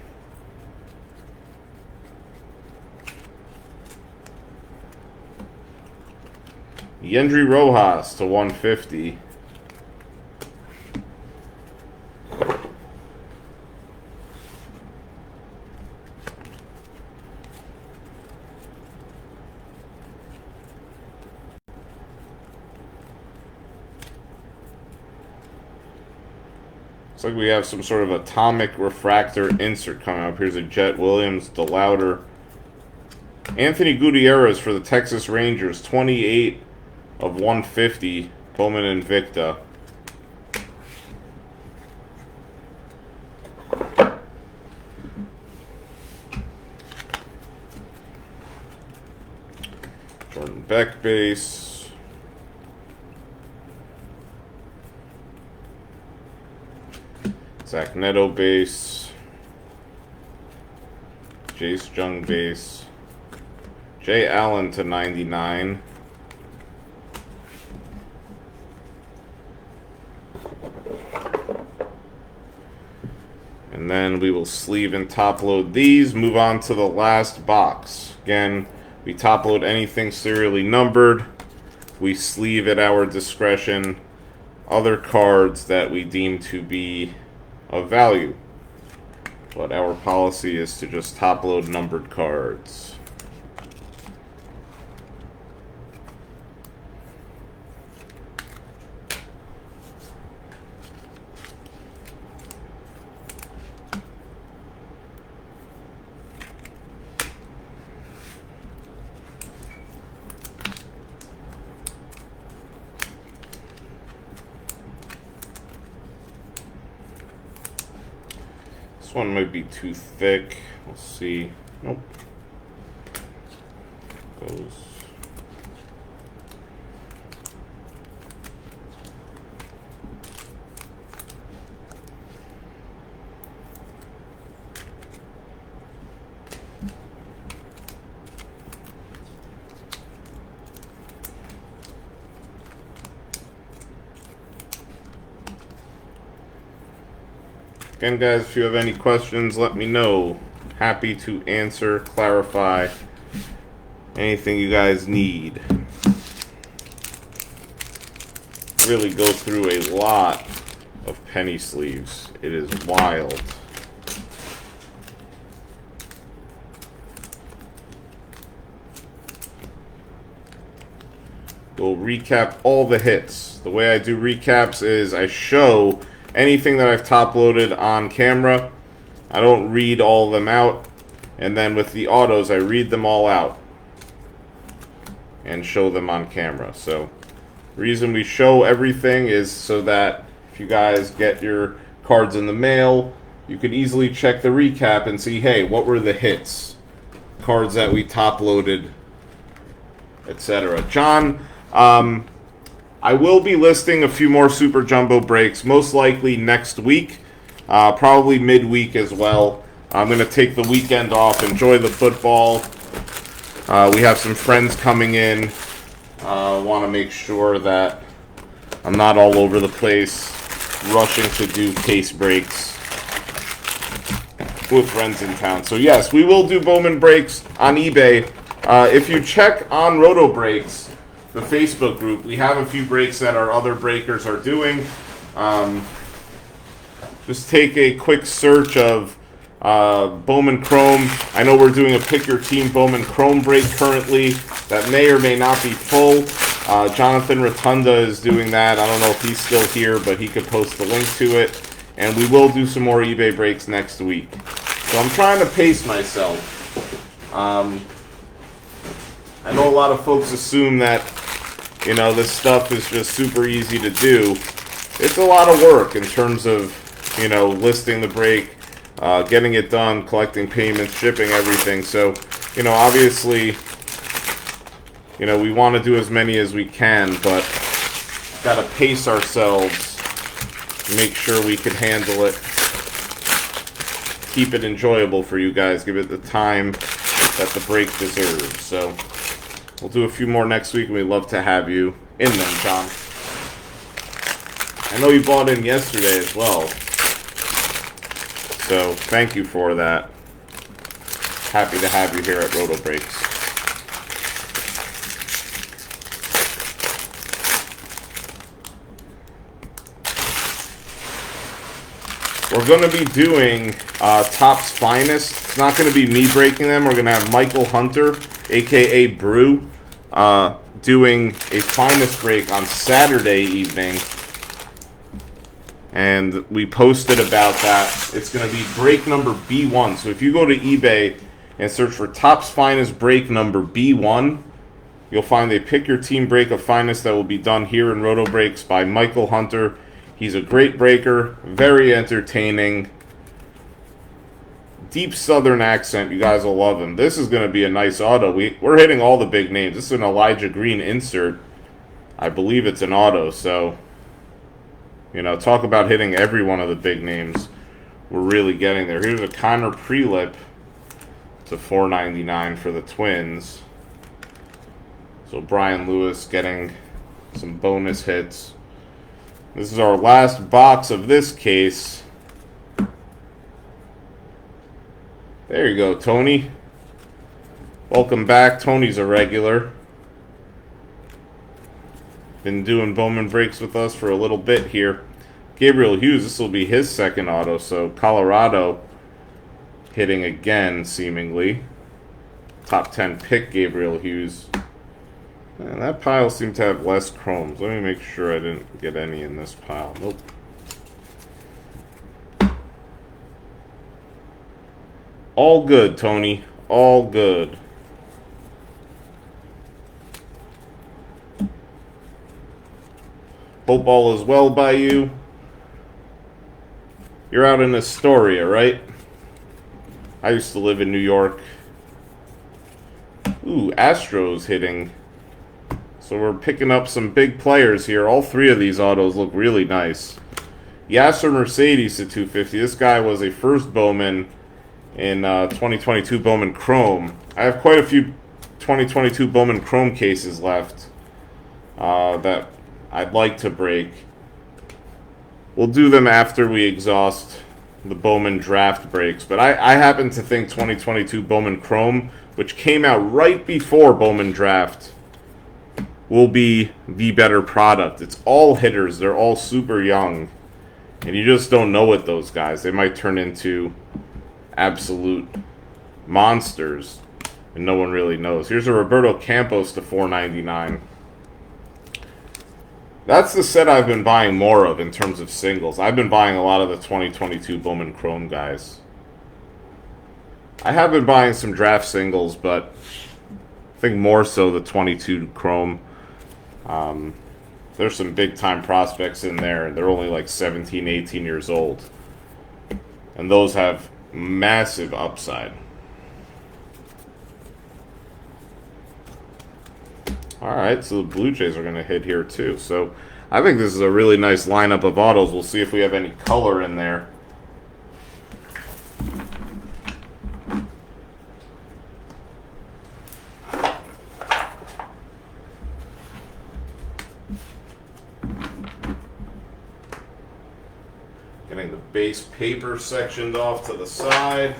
Yendry Rojas to 150. Looks like we have some sort of atomic refractor insert coming up. Here's a Jet Williams, DeLauder. Anthony Gutierrez for the Texas Rangers, 28 of 150, Bowman Invicta. Jordan Beck base. Zach Neto base. Jace Jung base. Jay Allen to 99. then we will sleeve and top load these, move on to the last box. Again, we top load anything serially numbered. We sleeve at our discretion other cards that we deem to be of value. But our policy is to just top load numbered cards. This one might be too thick. We'll see. Nope. Goes. Again, guys, if you have any questions, let me know. Happy to answer, clarify, anything you guys need. Really go through a lot of penny sleeves. It is wild. We'll recap all the hits. The way I do recaps is I show anything that I've top loaded on camera. I don't read all of them out. And then with the autos, I read them all out and show them on camera. So the reason we show everything is so that if you guys get your cards in the mail, you could easily check the recap and see, hey, what were the hits? Cards that we top loaded, etc. John, I will be listing a few more Super Jumbo breaks, most likely next week, probably midweek as well. I'm going to take the weekend off, enjoy the football. We have some friends coming in. Want to make sure that I'm not all over the place, rushing to do case breaks with friends in town. So yes, we will do Bowman breaks on eBay. If you check on Roto Breaks, the Facebook group, we have a few breaks that our other breakers are doing. Just take a quick search of Bowman Chrome. I know we're doing a Pick Your Team Bowman Chrome break currently that may or may not be full. Jonathan Rotunda is doing that. I don't know if he's still here, but he could post the link to it. And we will do some more eBay breaks next week. So I'm trying to pace myself. I know a lot of folks assume that, you know, this stuff is just super easy to do. It's a lot of work in terms of, you know, listing the break, getting it done, collecting payments, shipping everything. So, you know, obviously, you know, we want to do as many as we can, but got to pace ourselves, make sure we can handle it, keep it enjoyable for you guys, give it the time that the break deserves. So we'll do a few more next week, and we'd love to have you in them, John. I know you bought in yesterday as well, so thank you for that. Happy to have you here at Roto Breaks. We're going to be doing Topps Finest. It's not going to be me breaking them. We're going to have Michael Hunter, a.k.a. Brew, doing a Finest break on Saturday evening. And we posted about that. It's going to be break number B1. So if you go to eBay and search for Topps Finest break number B1, you'll find a Pick Your Team break of Finest that will be done here in Roto Breaks by Michael Hunter. He's a great breaker, very entertaining, deep Southern accent. You guys will love him. This is going to be a nice auto. We're hitting all the big names. This is an Elijah Green insert. I believe it's an auto, so, you know, talk about hitting every one of the big names. We're really getting there. Here's a Connor Prelip to $4.99 for the Twins. So Brian Lewis getting some bonus hits. This is our last box of this case. There you go, Tony. Welcome back. Tony's a regular. Been doing Bowman breaks with us for a little bit here. Gabriel Hughes, this will be his second auto, so Colorado hitting again, seemingly. Top 10 pick, Gabriel Hughes. And that pile seemed to have less chromes. Let me make sure I didn't get any in this pile. Nope. All good, Tony. All good. Hope all is well by you. You're out in Astoria, right? I used to live in New York. Ooh, Astros hitting. So we're picking up some big players here. All three of these autos look really nice. Yasser Mercedes to 250. This guy was a first Bowman in 2022 Bowman Chrome. I have quite a few 2022 Bowman Chrome cases left that I'd like to break. We'll do them after we exhaust the Bowman draft breaks. But I happen to think 2022 Bowman Chrome, which came out right before Bowman draft, will be the better product. It's all hitters. They're all super young. And you just don't know with those guys. They might turn into absolute monsters. And no one really knows. Here's a Roberto Campos to 499. That's the set I've been buying more of in terms of singles. I've been buying a lot of the 2022 Bowman Chrome guys. I have been buying some draft singles, but I think more so the 22 Chrome. There's some big-time prospects in there, and they're only like 17, 18 years old. And those have massive upside. Alright, so the Blue Jays are going to hit here too. So I think this is a really nice lineup of autos. We'll see if we have any color in there. Getting the base paper sectioned off to the side.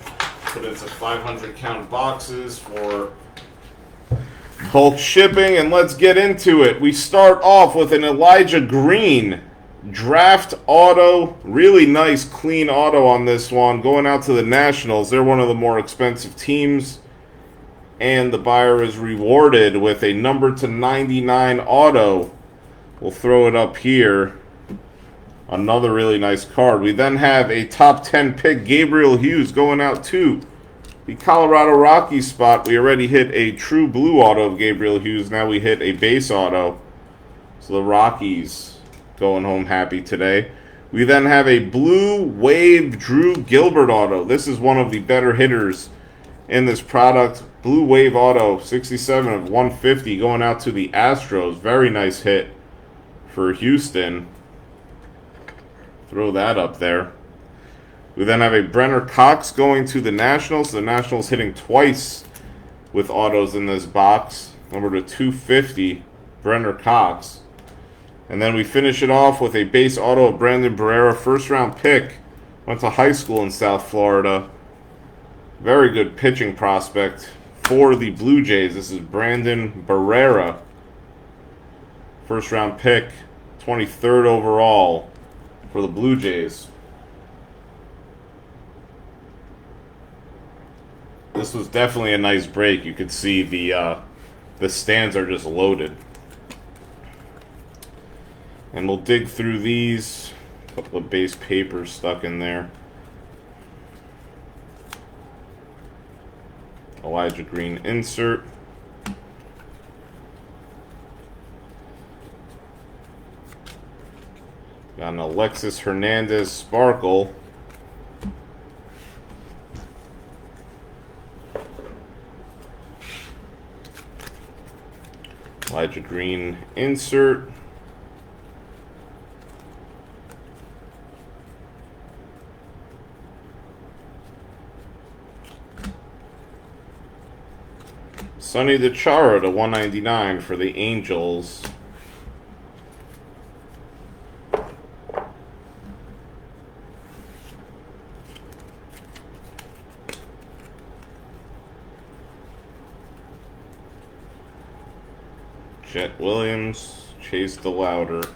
Put into 500 count boxes for bulk shipping, and let's get into it. We start off with an Elijah Green draft auto. Really nice, clean auto on this one. Going out to the Nationals. They're one of the more expensive teams. And the buyer is rewarded with a number to 99 auto. We'll throw it up here. Another really nice card. We then have a top 10 pick, Gabriel Hughes, going out to the Colorado Rockies spot. We already hit a true blue auto of Gabriel Hughes. Now we hit a base auto. So the Rockies going home happy today. We then have a blue wave Drew Gilbert auto. This is one of the better hitters in this product. Blue wave auto, 67 of 150, going out to the Astros. Very nice hit for Houston. Throw that up there. We then have a Brenner Cox going to the Nationals. The Nationals hitting twice with autos in this box. Number to 250, Brenner Cox. And then we finish it off with a base auto of Brandon Barrera, first round pick. Went to high school in South Florida. Very good pitching prospect for the Blue Jays. This is Brandon Barrera. First round pick, 23rd overall for the Blue Jays. This was definitely a nice break. You could see the stands are just loaded. And we'll dig through these. A couple of base papers stuck in there. Elijah Green insert. Got an Alexis Hernandez sparkle. Elijah Green insert. Sonny DeChara to 199 for the Angels. Jet Williams, Chase DeLauder,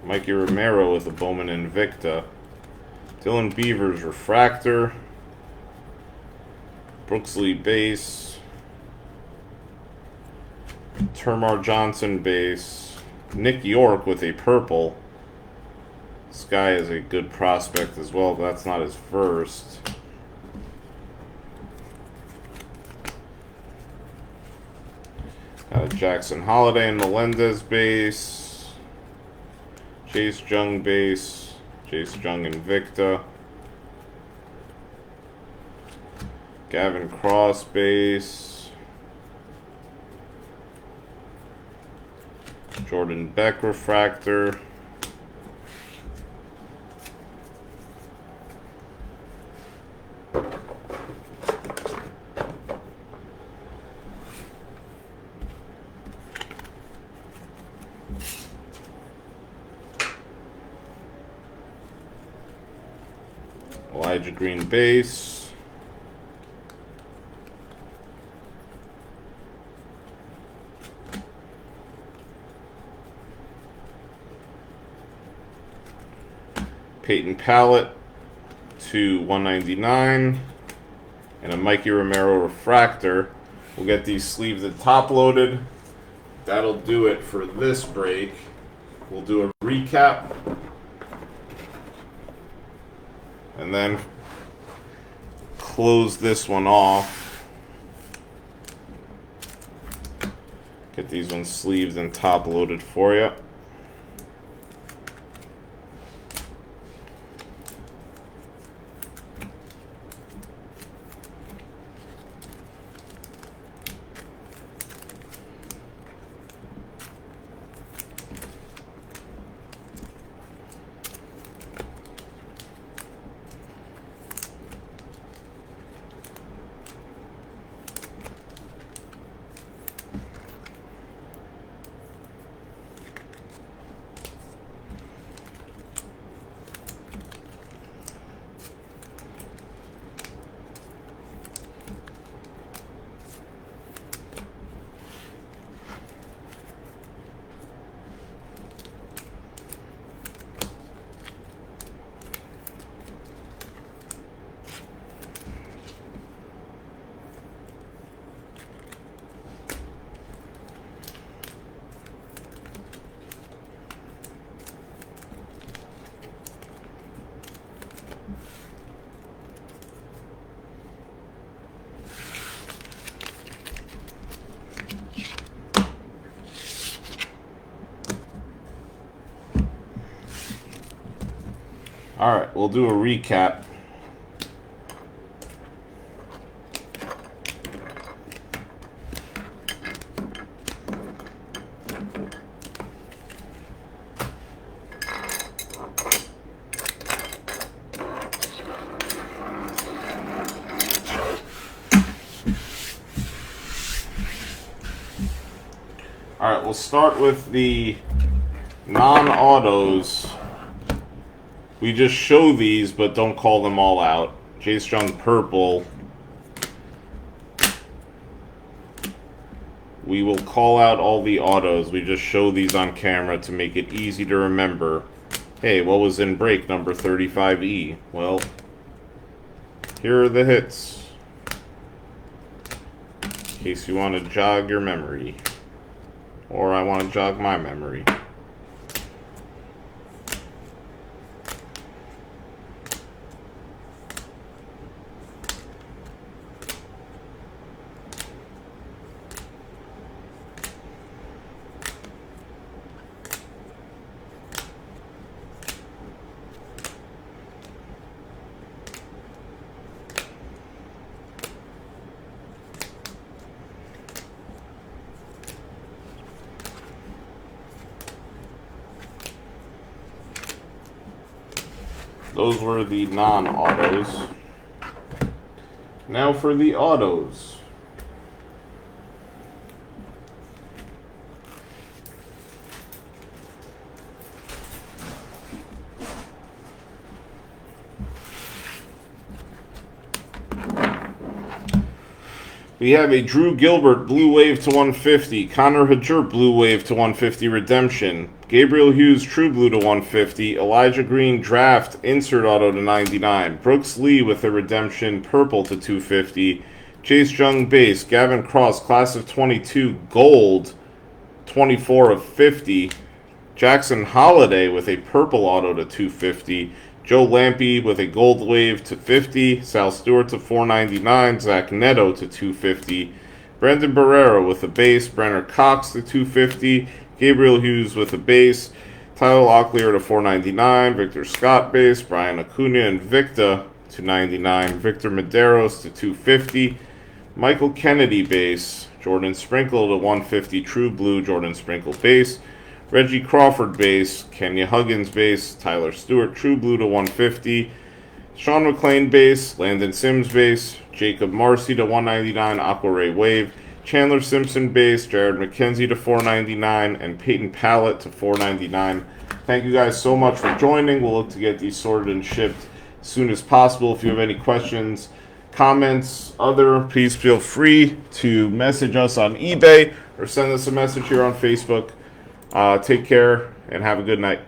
Mikey Romero with a Bowman Invicta, Dylan Beavers Refractor, Brooksley base, Termar Johnson base, Nick York with a purple. This guy is a good prospect as well, but that's not his first. Jackson Holiday and Melendez base, Chase Jung base, Chase Jung Invicta, Gavin Cross base, Jordan Beck refractor, Elijah Green base, Peyton Pallett to 199, and a Mikey Romero refractor. We'll get these sleeves and top loaded. That'll do it for this break. We'll do a recap, and then close this one off. Get these ones sleeved and top loaded for you. Alright, we'll do a recap. Alright, we'll start with the non-autos. We just show these, but don't call them all out. Chase Jung purple. We will call out all the autos. We just show these on camera to make it easy to remember. Hey, what was in break number 35E? Well, here are the hits, in case you want to jog your memory. Or I want to jog my memory. Those were the non-autos. Now for the autos. We have a Drew Gilbert Blue Wave to 150, Connor Hajurt Blue Wave to 150 Redemption, Gabriel Hughes True Blue to 150, Elijah Green Draft Insert Auto to 99, Brooks Lee with a Redemption Purple to 250, Chase Young Base, Gavin Cross Class of 22 Gold 24 of 50, Jackson Holiday with a Purple Auto to 250, Joe Lampe with a Gold Wave to 50, Sal Stewart to 499, Zach Neto to 250, Brandon Barrera with a base, Brenner Cox to 250, Gabriel Hughes with a base, Tyler Locklear to 499, Victor Scott base, Brian Acuna and Victa to 99, Victor Medeiros to 250, Michael Kennedy base, Jordan Sprinkle to 150, True Blue, Jordan Sprinkle base, Reggie Crawford base, Kenya Huggins base, Tyler Stewart True Blue to 150, Sean McClain base, Landon Sims base, Jacob Marcy to 199, Aqua Ray Wave, Chandler Simpson base, Jared McKenzie to 499, and Peyton Pallett to 499. Thank you guys so much for joining. We'll look to get these sorted and shipped as soon as possible. If you have any questions, comments, please feel free to message us on eBay or send us a message here on Facebook. Take care and have a good night.